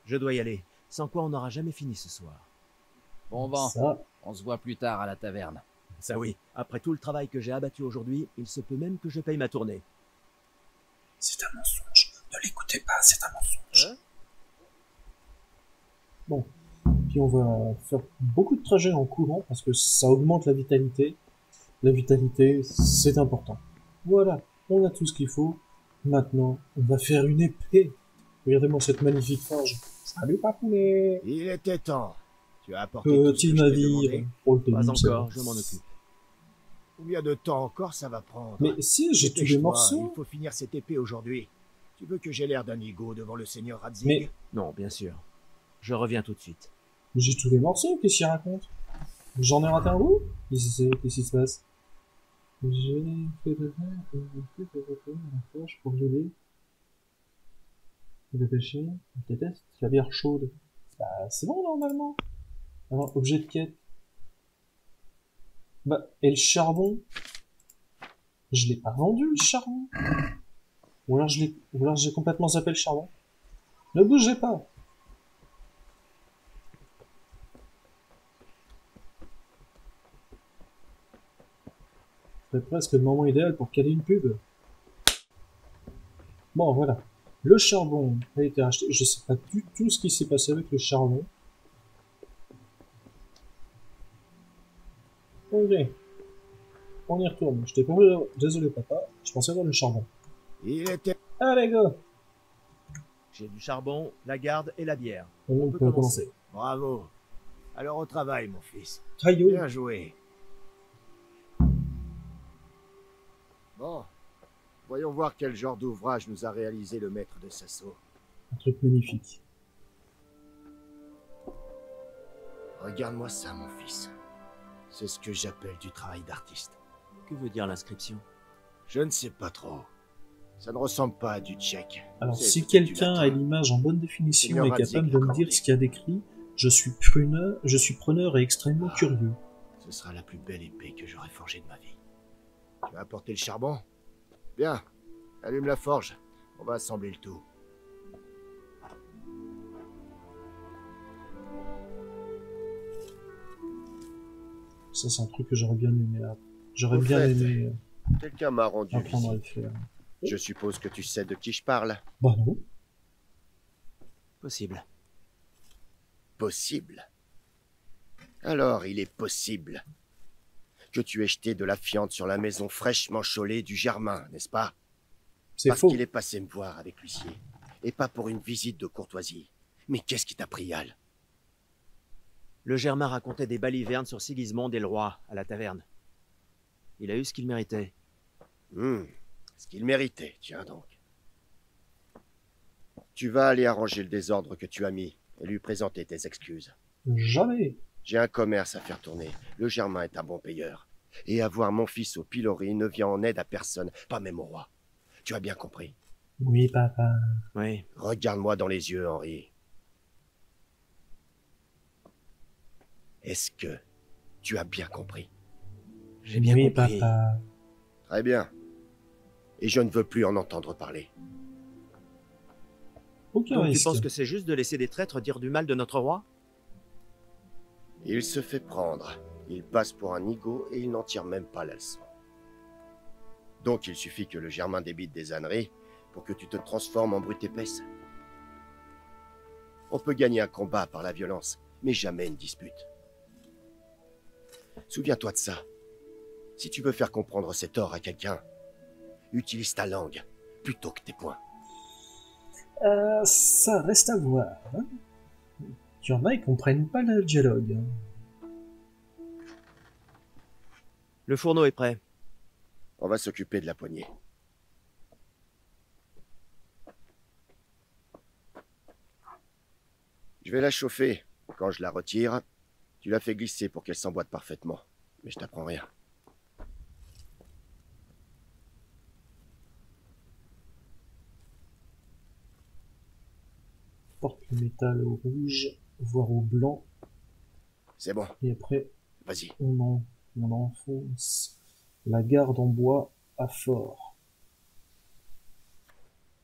Je dois y aller, sans quoi on n'aura jamais fini ce soir. Bon vent, ça. On se voit plus tard à la taverne. Ça oui, après tout le travail que j'ai abattu aujourd'hui, il se peut même que je paye ma tournée. C'est un mensonge, ne l'écoutez pas, c'est un mensonge. Bon, puis on va faire beaucoup de trajets en courant parce que ça augmente la vitalité. La vitalité, c'est important. Voilà, on a tout ce qu'il faut. Maintenant, on va faire une épée. Regardez-moi cette magnifique forge. Salut papounet. Il était temps. Tu as apporté tout ce Petit que je t'ai navire. demandé. Pour le Pas tenir, c'est encore, bon. je m'en occupe. Combien de temps encore ça va prendre? Mais si, j'ai tous les Dépêche-toi, morceaux. Il faut finir cette épée aujourd'hui. Tu veux que j'ai l'air d'un nigo devant le seigneur Radzig? Mais Non, bien sûr. Je reviens tout de suite. j'ai tous les morceaux, qu'est-ce qu'il raconte? J'en ai raté un bout? Qu'est-ce qui se passe? J'ai fait de la forge pour geler. De pêcher, je déteste la bière chaude. Bah, c'est bon normalement. Alors, objet de quête. Bah, et le charbon? Je l'ai pas vendu le charbon. Ou alors j'ai complètement zappé le charbon. Ne bougez pas. C'est presque le moment idéal pour caler une pub. Bon, voilà. Le charbon a été acheté. Je sais pas du tout ce qui s'est passé avec le charbon. Ok. On y retourne. Je t'ai pas... Désolé papa, je pensais avoir le charbon. Il était... Allez go. J'ai du charbon, la garde et la bière. On peut commencer. Bravo. Alors au travail, mon fils. Caillou. Bien joué. Bon. Voyons voir quel genre d'ouvrage nous a réalisé le maître de Sasso. Un truc magnifique. Regarde-moi ça, mon fils. C'est ce que j'appelle du travail d'artiste. Que veut dire l'inscription? Je ne sais pas trop. Ça ne ressemble pas à du tchèque. Alors, C'est si peut-être du quelqu'un latin. a l'image en bonne définition Seigneur et Radzig capable de me accordé. dire ce qu'il y a décrit, je suis preneur et extrêmement curieux. Ce sera la plus belle épée que j'aurai forgée de ma vie. Tu as apporté le charbon? Bien. Allume la forge. On va assembler le tout. Ça, c'est un truc que j'aurais bien aimé. J'aurais Au bien fait, aimé Quelqu'un m'a rendu apprendre à le visite. faire. Je suppose que tu sais de qui je parle. Bah non. Possible. Possible. Alors, il est possible que tu aies jeté de la fiente sur la maison fraîchement chaulée du Germain, n'est-ce pas? C'est Parce faux. qu'il est passé me voir avec l'huissier, et pas pour une visite de courtoisie. Mais qu'est-ce qui t'a pris, Al? Le Germain racontait des balivernes sur Sigismond et le roi à la taverne. Il a eu ce qu'il méritait. Ce qu'il méritait, tiens donc. Tu vas aller arranger le désordre que tu as mis et lui présenter tes excuses. Jamais. J'ai un commerce à faire tourner. Le Germain est un bon payeur. Et avoir mon fils au pilori ne vient en aide à personne, pas même au roi. Tu as bien compris? Oui, papa. Oui. Regarde-moi dans les yeux, Henri. Est-ce que tu as bien compris? J'ai bien oui, compris. Papa. Très bien. Et je ne veux plus en entendre parler. Aucun Donc tu risque. penses que c'est juste de laisser des traîtres dire du mal de notre roi? Il se fait prendre. Il passe pour un nigaud et il n'en tire même pas la leçon. Donc il suffit que le Germain débite des âneries pour que tu te transformes en brute épaisse. On peut gagner un combat par la violence, mais jamais une dispute. Souviens-toi de ça. Si tu veux faire comprendre cet or à quelqu'un, utilise ta langue plutôt que tes poings. Ça reste à voir. Hein. Il y en a, ils comprennent pas le dialogue. Hein. Le fourneau est prêt. On va s'occuper de la poignée. Je vais la chauffer. Quand je la retire, tu la fais glisser pour qu'elle s'emboîte parfaitement. Mais je t'apprends rien. Porte le métal au rouge, voire au blanc. C'est bon. Et après, vas-y. On enfonce la garde en bois à fort.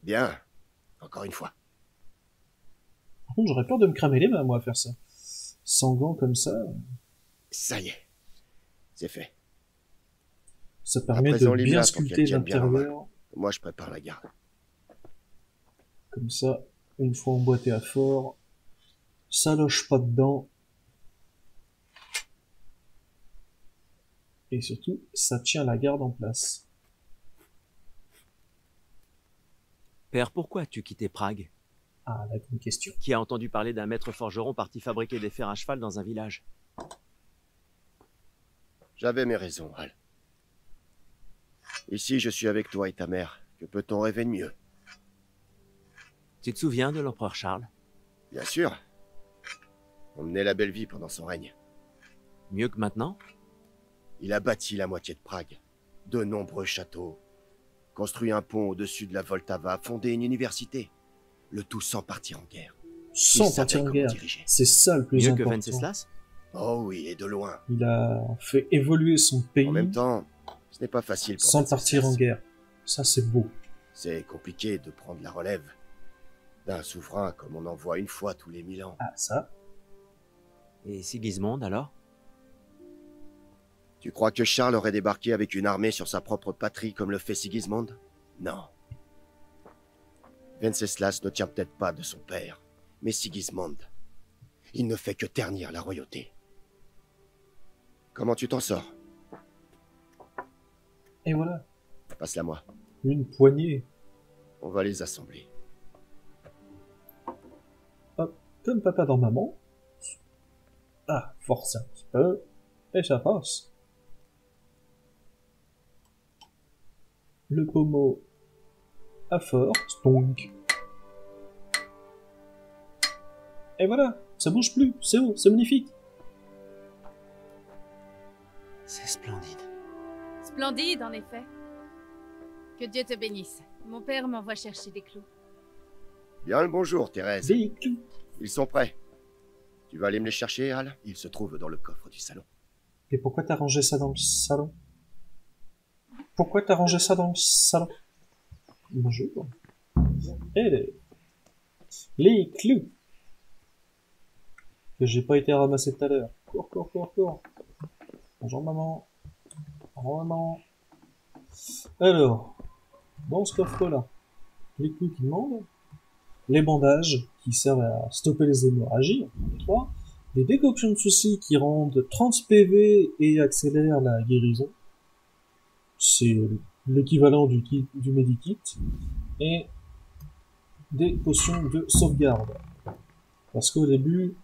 Bien. Encore une fois. Par contre, j'aurais peur de me cramer les mains, moi, à faire ça. Sans gants comme ça. Ça y est. C'est fait. Ça permet de bien sculpter l'intérieur. Moi, je prépare la garde. Comme ça, une fois emboîté à fort, ça loge pas dedans. Et surtout, ça tient la garde en place. Père, pourquoi as-tu quitté Prague? Ah, la bonne question. Qui a entendu parler d'un maître forgeron parti fabriquer des fers à cheval dans un village? J'avais mes raisons, Hal. Ici, je suis avec toi et ta mère. Que peut-on rêver de mieux? Tu te souviens de l'empereur Charles? Bien sûr. On menait la belle vie pendant son règne. Mieux que maintenant? Il a bâti la moitié de Prague. De nombreux châteaux. Construit un pont au-dessus de la Vltava. Fondé une université. Le tout sans partir en guerre. Sans partir en guerre. C'est ça le plus important. Mieux que Venceslas? Oh oui, et de loin. Il a fait évoluer son pays. En même temps, ce n'est pas facile pour sans partir en guerre. Ça, c'est beau. C'est compliqué de prendre la relève d'un souverain comme on en voit une fois tous les 1000 ans. Ah, ça. Et Sigismond, alors? Tu crois que Charles aurait débarqué avec une armée sur sa propre patrie comme le fait Sigismond? Non. Venceslas ne tient peut-être pas de son père, mais Sigismond, il ne fait que ternir la royauté. Comment tu t'en sors? Et voilà. Passe-la moi. Une poignée. On va les assembler. Hop, comme papa dans maman. Ah, force un petit peu. Et ça passe. Le pommeau à fort, stonk. Et voilà, ça bouge plus, c'est haut, c'est magnifique. C'est splendide. Splendide, en effet. Que Dieu te bénisse. Mon père m'envoie chercher des clous. Bien le bonjour, Thérèse. Des clous. Ils sont prêts. Tu vas aller me les chercher, Hal? Ils se trouvent dans le coffre du salon. Et pourquoi t'as rangé ça dans le salon? Pourquoi t'as rangé ça dans le salon? Bonjour. Et les clous que j'ai pas été ramassé tout à l'heure. Cours, cours, cours, cours. Bonjour maman. Bonjour maman. Alors, dans ce coffre-là, les clous qui demandent, les bandages qui servent à stopper les hémorragies, 3, des décoctions de soucis qui rendent 30 PV et accélèrent la guérison. C'est l'équivalent du medikit. Et des potions de sauvegarde. Parce qu'au début,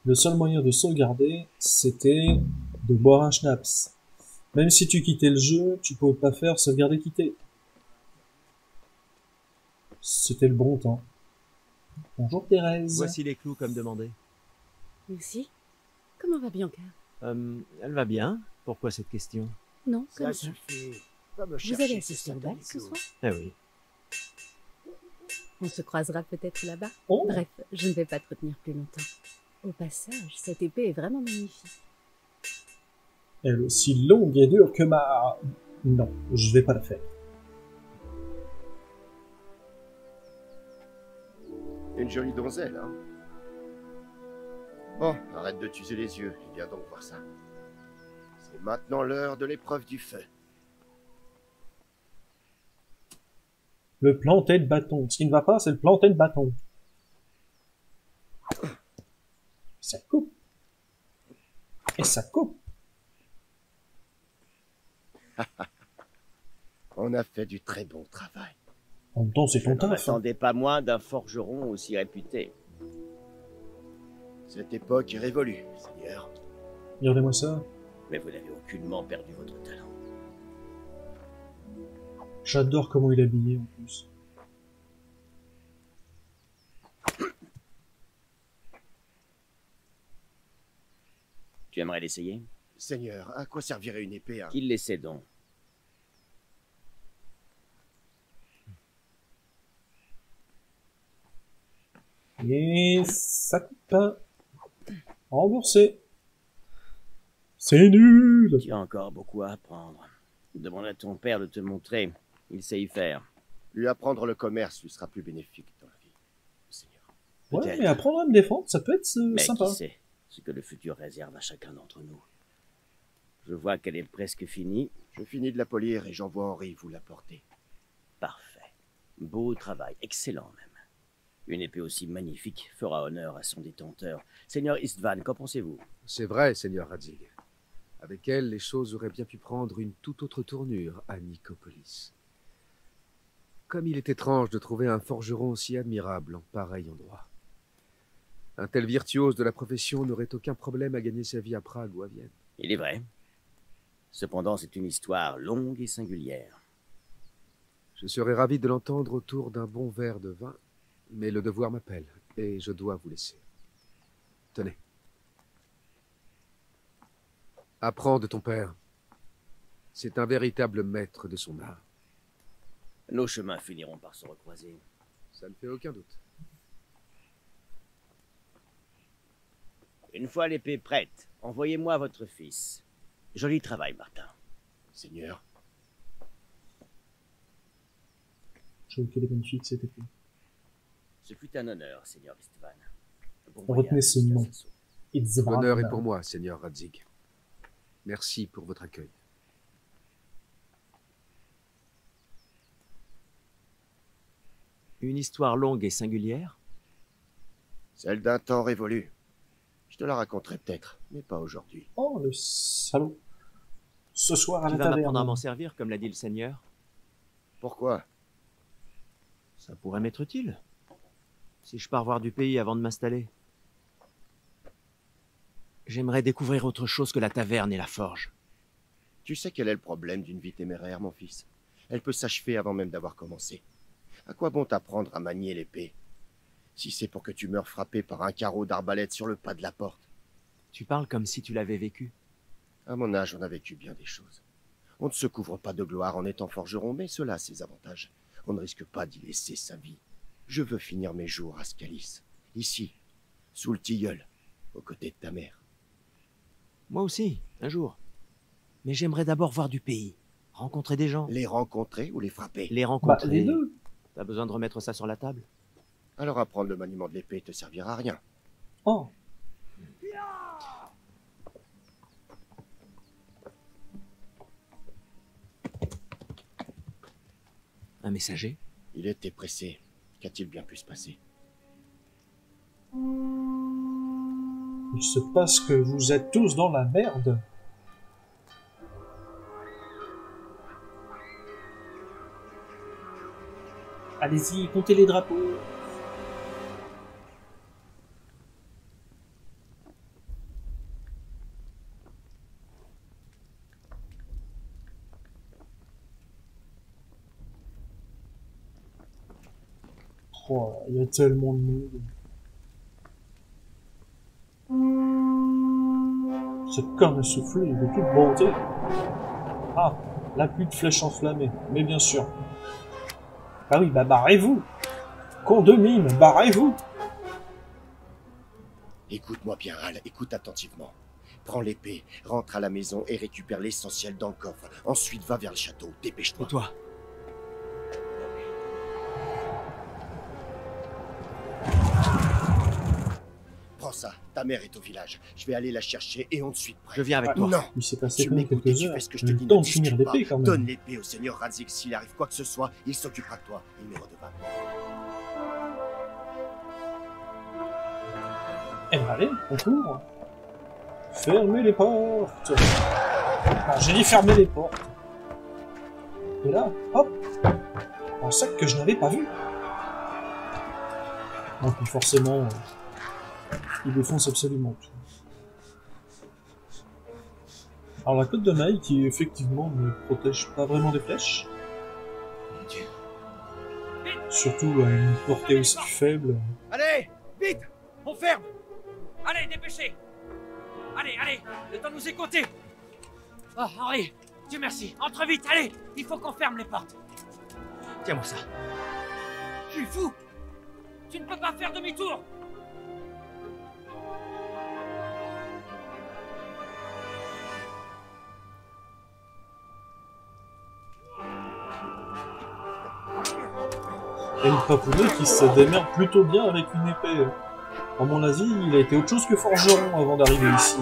le seul moyen de sauvegarder, c'était de boire un schnapps. Même si tu quittais le jeu, tu pouvais pas faire sauvegarder quitter. C'était le bon temps. Bonjour Thérèse. Voici les clous comme demandé. Merci. Comment va Bianca? Elle va bien. Pourquoi cette question? Non, Ça comme ça. suffit. Va me Vous chercher allez ces assister au bal ce satanicos. soir? Ah oui. On se croisera peut-être là-bas. Oh. Bref, je ne vais pas te retenir plus longtemps. Au passage, cette épée est vraiment magnifique. Elle est aussi longue et dure que ma... Non, je vais pas la faire. Une jolie donzelle, hein. Bon, arrête de t'user les yeux, et viens donc voir ça. C'est maintenant l'heure de l'épreuve du feu. Le planter de bâton. Ce qui ne va pas, c'est le planter de bâton. Ça coupe. Et ça coupe. On a fait du très bon travail. En même temps, c'est ton Je n'en taf. hein. attendais pas moins d'un forgeron aussi réputé. Cette époque est révolue, Seigneur. Regardez-moi ça. Mais vous n'avez aucunement perdu votre talent. J'adore comment il est habillé en plus. Tu aimerais l'essayer? Seigneur, à quoi servirait une épée, hein? Qu'il l'essaie donc. Et ça coûte pas. Remboursé. C'est nul. Tu as encore beaucoup à apprendre. Demande à ton père de te montrer. Il sait y faire. Lui apprendre le commerce lui sera plus bénéfique dans la vie, Seigneur. Ouais, Peut-être. mais apprendre à me défendre, ça peut être Mais sympa. qui sait ce que le futur réserve à chacun d'entre nous. Je vois qu'elle est presque finie. Je finis de la polir et j'envoie Henri vous l'apporter. Parfait. Beau travail, excellent même. Une épée aussi magnifique fera honneur à son détenteur. Seigneur Istvan, qu'en pensez-vous? C'est vrai, Seigneur Radzig. Avec elle, les choses auraient bien pu prendre une toute autre tournure à Nicopolis. Comme il est étrange de trouver un forgeron aussi admirable en pareil endroit. Un tel virtuose de la profession n'aurait aucun problème à gagner sa vie à Prague ou à Vienne. Il est vrai. Cependant, c'est une histoire longue et singulière. Je serais ravi de l'entendre autour d'un bon verre de vin, mais le devoir m'appelle et je dois vous laisser. Tenez. Apprends de ton père. C'est un véritable maître de son art. Nos chemins finiront par se recroiser. Ça ne fait aucun doute. Une fois l'épée prête, envoyez-moi votre fils. Joli travail, Martin. Seigneur. Je trouve qu'elle est magnifique cette épée. Ce fut un honneur, Seigneur Istvan. Bon Retenez voyage ce jusqu'à nom. Sasso. Itzvan. L'honneur est pour moi, Seigneur Radzig. Merci pour votre accueil. Une histoire longue et singulière? Celle d'un temps révolu. Je te la raconterai peut-être, mais pas aujourd'hui. Oh, le salaud. Ce soir à Tu la vas m'apprendre à taverne. m'en servir, comme l'a dit le Seigneur? Pourquoi? Ça pourrait m'être utile. Si je pars voir du pays avant de m'installer. J'aimerais découvrir autre chose que la taverne et la forge. Tu sais quel est le problème d'une vie téméraire, mon fils? Elle peut s'achever avant même d'avoir commencé. À quoi bon t'apprendre à manier l'épée? Si c'est pour que tu meurs frappé par un carreau d'arbalète sur le pas de la porte. Tu parles comme si tu l'avais vécu. À mon âge, on a vécu bien des choses. On ne se couvre pas de gloire en étant forgeron, mais cela a ses avantages. On ne risque pas d'y laisser sa vie. Je veux finir mes jours à Scalis, ici, sous le tilleul, aux côtés de ta mère. Moi aussi, un jour. Mais j'aimerais d'abord voir du pays, rencontrer des gens. Les rencontrer ou les frapper? Les rencontrer. les deux. T'as besoin de remettre ça sur la table? Alors apprendre le maniement de l'épée te servira à rien. Oh. Un messager? Il était pressé. Qu'a-t-il bien pu se passer? Il se passe que vous êtes tous dans la merde. Allez-y, comptez les drapeaux. Oh, il y a tellement de monde. Ce corne soufflé de toute beauté. Ah, la pluie de flèches enflammées, mais bien sûr. Ah oui, bah barrez-vous. Con de mime, barrez-vous. Écoute-moi bien, Hal, écoute attentivement. Prends l'épée, rentre à la maison et récupère l'essentiel dans le coffre. Ensuite, va vers le château, dépêche-toi. Et toi? Prends ça, ta mère est au village. Je vais aller la chercher et on te suit de près. Je viens avec toi. Non, Il s'est passé tu quand même m'écoutes quelques et tu heures. fais ce que je te Le dis, temps ne de finir discute pas. l'épée quand même. Donne l'épée au seigneur Radzik. S'il arrive quoi que ce soit, il s'occupera de toi. Il m'est redevable. Eh ben allez, on court. Fermez les portes. Non, j'ai dit fermer les portes. Et là, hop, un sac que je n'avais pas vu. Donc forcément, il défonce absolument tout. Alors la côte de maille qui effectivement ne protège pas vraiment des flèches. Surtout à une portée aussi faible. Allez, vite, on ferme. Allez, dépêchez. Allez, allez, le temps de nous écouter. Oh, Henri, Dieu merci, entre vite, allez, il faut qu'on ferme les portes. Tiens-moi ça. Je suis fou. Tu ne peux pas faire demi-tour. Et le papounet qui se démerde plutôt bien avec une épée. À mon avis, il a été autre chose que forgeron avant d'arriver ici.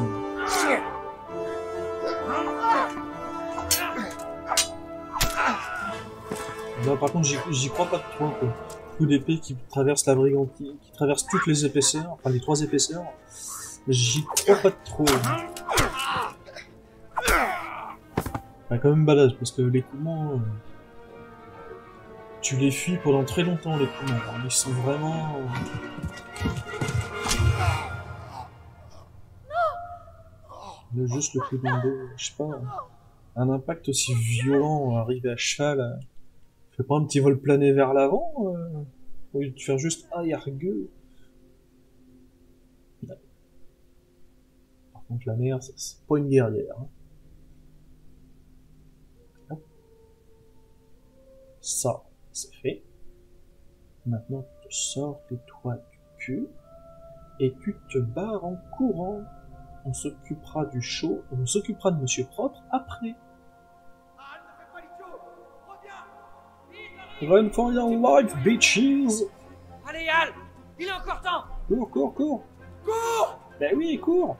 Là, par contre, j'y crois pas trop, quoi. Coup d'épée qui traverse la brigantine, qui traverse toutes les épaisseurs, enfin les 3 épaisseurs. J'y crois pas trop. Ouais, quand même balèze, parce que les Coumans... tu les fuis pendant très longtemps, les Coumans. Ils sont vraiment... Mais juste le coup d'un dos, je sais pas... Un impact aussi violent, arriver à cheval... Fais pas un petit vol plané vers l'avant, au lieu de faire juste arrière-gueux. Par contre, la mère, c'est pas une guerrière. Hein. Hop. Ça, c'est fait. Maintenant, tu te sors les doigts du cul et tu te barres en courant. On s'occupera du show, on s'occupera de Monsieur Propre après. Run for your life, bitches! Allez, Al, il est encore temps. Cours, cours, cours! Cours! Ben oui, cours!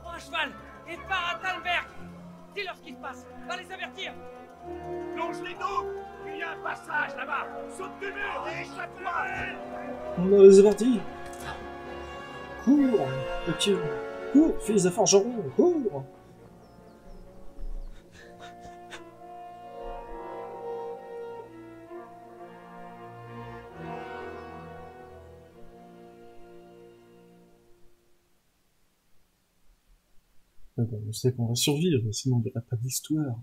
Prends un cheval et pars à Talberg. Dis-leur ce qui se passe. Va les avertir. Longe les dos. Il y a un passage là-bas. Saute du mur et échappe-toi. C'est parti! Cours, petit... Cours, fils de forgeron, cours! Mais bon, on sait qu'on va survivre, sinon il n'y aurait pas d'histoire.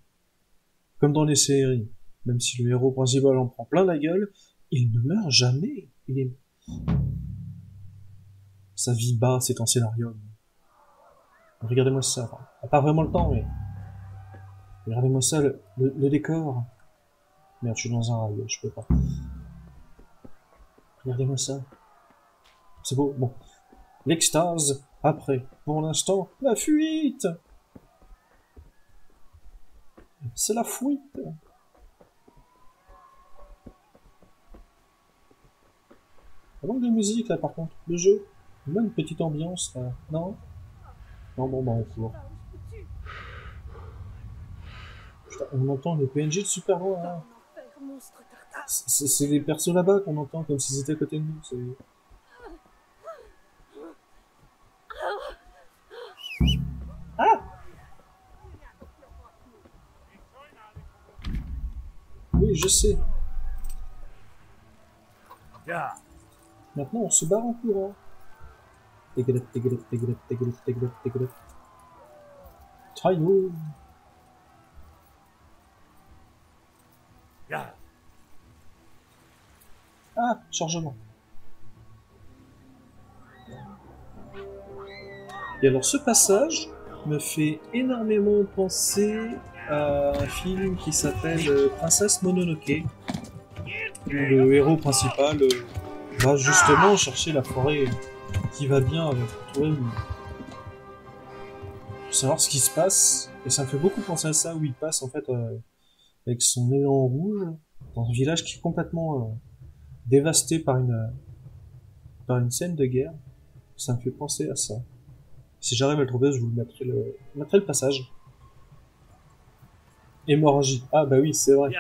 Comme dans les séries, même si le héros principal en prend plein la gueule, il ne meurt jamais. Il est... Sa vie basse est un scénario. Regardez-moi ça. Enfin, pas vraiment le temps, mais... Regardez-moi ça, le décor. Merde, je suis dans un rail, je peux pas. Regardez-moi ça. C'est beau, bon. L'extase, après. Pour l'instant, la fuite! C'est la fuite! Ça manque de musique, là, par contre. Le jeu. Même une petite ambiance, là. Non? Non, bon, bah, on court. Putain, on entend les PNJ de super loin, là. C'est les persos là-bas qu'on entend comme s'ils étaient à côté de nous. C'est... Ah! Oui, je sais. Maintenant, on se barre en courant. Tégrette, tégrette, tégrette, tégrette, tégrette, tégrette. Taillot. Ah, chargement. Et alors ce passage me fait énormément penser à un film qui s'appelle Princesse Mononoke, où le héros principal va justement chercher la forêt qui va bien avec toi, pour savoir ce qui se passe. Et ça me fait beaucoup penser à ça, où il passe en fait avec son élan rouge dans un village qui est complètement dévasté par une scène de guerre. Ça me fait penser à ça. Si j'arrive à le trouver, je vous mettrai le passage. Hémorragie. Ah bah oui, c'est vrai.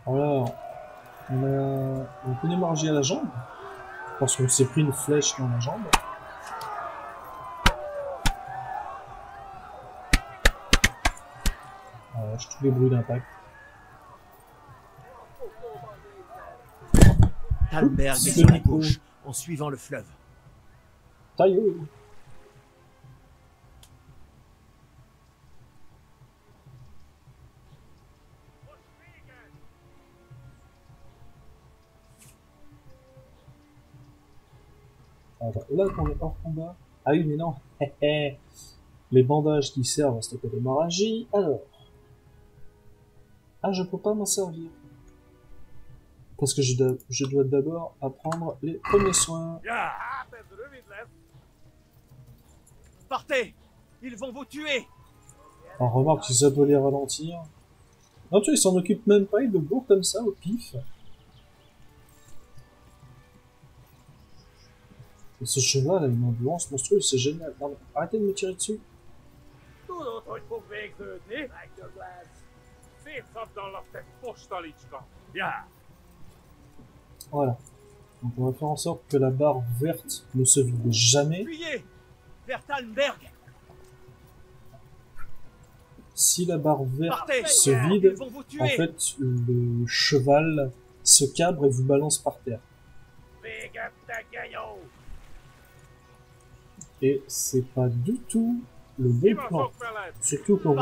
Alors, on a une hémorragie à la jambe, parce qu'on s'est pris une flèche dans la jambe. Je trouve les bruits d'impact. Talmberg est sur la gauche, en suivant le fleuve. Tailleux. Alors, là qu'on est hors combat. Ah oui, mais non. Les bandages qui servent à stopper l'hémorragie. Alors. Ah, je peux pas m'en servir. Parce que je dois d'abord apprendre les premiers soins. Partez! Ils vont vous tuer! On remarque que ça doit les ralentir. Non, tu vois, ils s'en occupent même pas, ils le bourrent comme ça, au pif. Et ce cheval a une endurance monstrueuse, c'est génial. Non, mais arrêtez de me tirer dessus. Voilà. Donc on va faire en sorte que la barre verte ne se vide jamais. Fuyez! Vers Talmberg! Si la barre verte se vide, en fait, le cheval se cabre et vous balance par terre. Et c'est pas du tout le bon plan. Surtout quand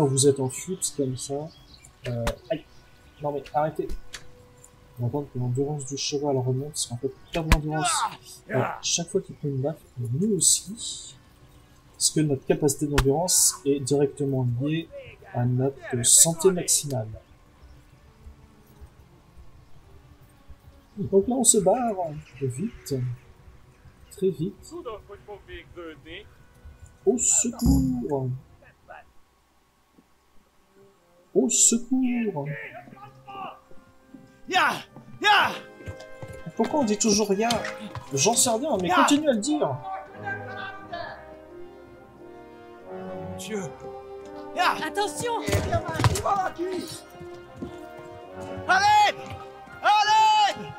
vous êtes en fuite comme ça. Aïe. Non mais arrêtez. On va attendre que l'endurance du cheval remonte, parce qu'en fait, perdre l'endurance chaque fois qu'il prend une baffe, et nous aussi. Parce que notre capacité d'endurance est directement liée à notre santé maximale. Donc là, on se barre vite. Très vite. Au secours! Au secours! Ya! Ya! Pourquoi on dit toujours ya? J'en sais rien, mais continue à le dire! Dieu! Attention! À l'aide! À l'aide!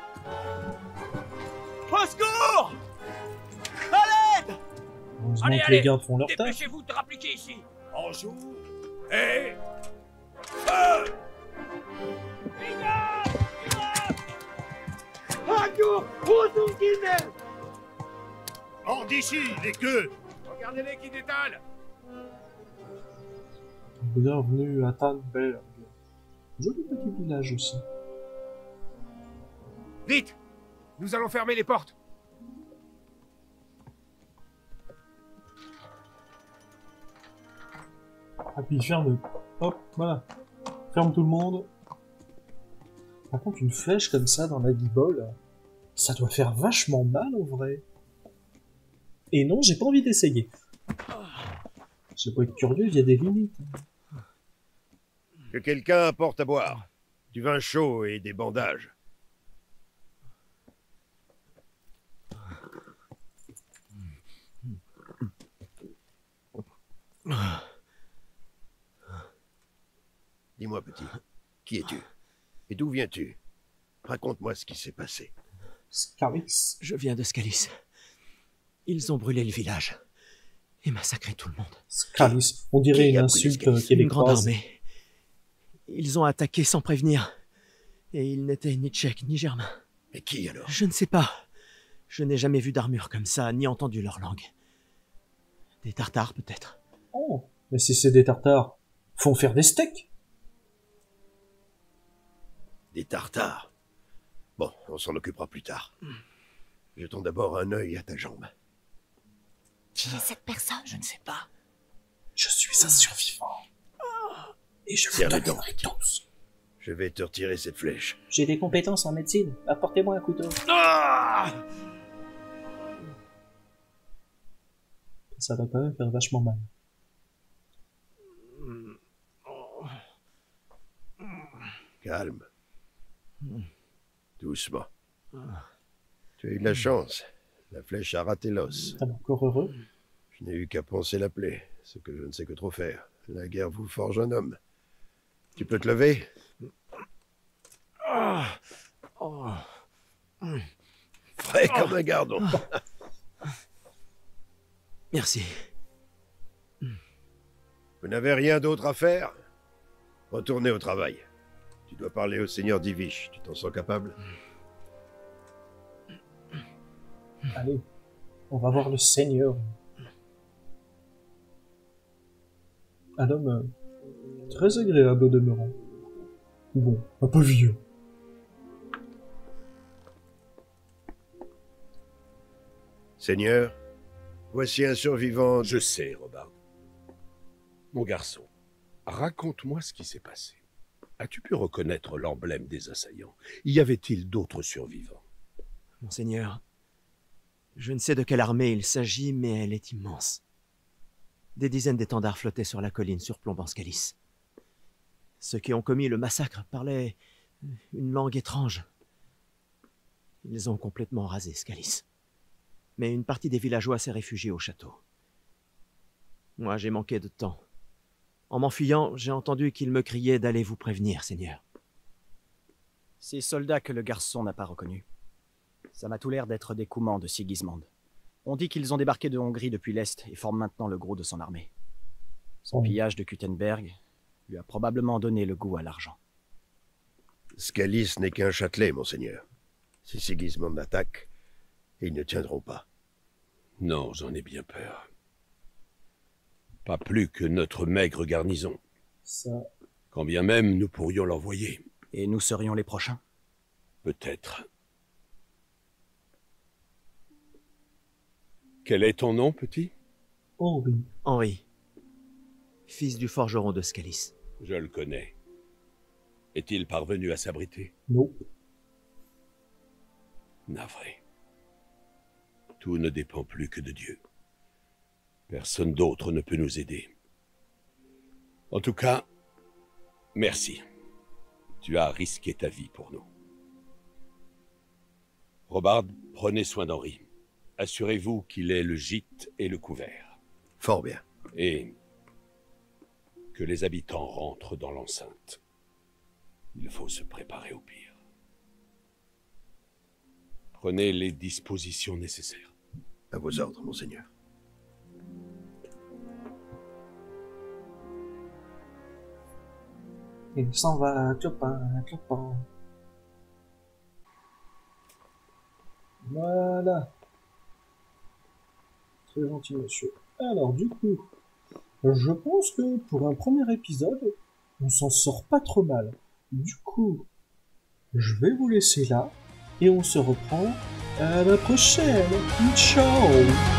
Au secours! À l'aide! Heureusement que les gardes font leur tâche. Dépêchez-vous de rappliquer ici. Bonjour. Et... Feu! Hors d'ici, les queues! Regardez-les qui détalent. Bienvenue à Talmberg. Joli petit village aussi. Vite! Nous allons fermer les portes. Ah puis ferme. Hop, voilà. Ferme tout le monde. Par contre, une flèche comme ça dans la guibole, ça doit faire vachement mal en vrai. Et non, j'ai pas envie d'essayer. J'ai pas être curieux, il y a des limites. Que quelqu'un apporte à boire. Du vin chaud et des bandages. Dis-moi, petit, qui es-tu? Et d'où viens-tu? Raconte-moi ce qui s'est passé. Scalis. Je viens de Scalis. Ils ont brûlé le village et massacré tout le monde. Scalis, on dirait une insulte québécoise. Une grande armée. Ils ont attaqué sans prévenir. Et ils n'étaient ni tchèques ni germains. Mais qui alors? Je ne sais pas. Je n'ai jamais vu d'armure comme ça, ni entendu leur langue. Des tartares, peut-être. Oh, mais si c'est des tartares, faut en faire des steaks. Des tartares. Bon, on s'en occupera plus tard. Jetons d'abord un œil à ta jambe. Qui est cette personne? Je ne sais pas. Je suis un survivant. Et je vous Serre les dents. donnerai tous. Je vais te retirer cette flèche. J'ai des compétences en médecine. Apportez-moi un couteau. Ça va quand même faire vachement mal. Calme. Doucement. Tu as eu de la chance. La flèche a raté l'os. T'es encore heureux? Je n'ai eu qu'à panser la plaie, ce que je ne sais que trop faire. La guerre vous forge un homme. Tu peux te lever? Frais comme un gardon. Merci. Vous n'avez rien d'autre à faire? Retournez au travail. Tu dois parler au seigneur Divish. Tu t'en sens capable? Allez, on va voir le seigneur. Un homme très agréable au demeurant. Bon, un peu vieux. Seigneur, voici un survivant. Je sais, Robard. Mon garçon, raconte-moi ce qui s'est passé. As-tu pu reconnaître l'emblème des assaillants? Y avait-il d'autres survivants? Monseigneur, je ne sais de quelle armée il s'agit, mais elle est immense. Des dizaines d'étendards flottaient sur la colline surplombant Scalis. Ceux qui ont commis le massacre parlaient une langue étrange. Ils ont complètement rasé Scalis. Mais une partie des villageois s'est réfugiée au château. Moi, j'ai manqué de temps. En m'enfuyant, j'ai entendu qu'ils me criaient d'aller vous prévenir, Seigneur. Ces soldats que le garçon n'a pas reconnus. Ça m'a tout l'air d'être des Coumans de Sigismond. On dit qu'ils ont débarqué de Hongrie depuis l'Est et forment maintenant le gros de son armée. Son pillage de Kuttenberg lui a probablement donné le goût à l'argent. Scalis n'est qu'un châtelet, monseigneur. Si Sigismond attaque, ils ne tiendront pas. Non, j'en ai bien peur. Pas plus que notre maigre garnison. Ça... Quand bien même nous pourrions l'envoyer. Et nous serions les prochains? Peut-être. Quel est ton nom, petit? Henri. Henri. Fils du forgeron de Scalis. Je le connais. Est-il parvenu à s'abriter? Non. Navré. Tout ne dépend plus que de Dieu. Personne d'autre ne peut nous aider. En tout cas, merci. Tu as risqué ta vie pour nous. Robard, prenez soin d'Henri. Assurez-vous qu'il ait le gîte et le couvert. Fort bien. Et que les habitants rentrent dans l'enceinte. Il faut se préparer au pire. Prenez les dispositions nécessaires. À vos ordres, monseigneur. Il s'en va, clopin, clopin. Voilà. Très gentil, monsieur. Alors, du coup, je pense que pour un premier épisode, on s'en sort pas trop mal. Du coup, je vais vous laisser là, et on se reprend à la prochaine. Ciao!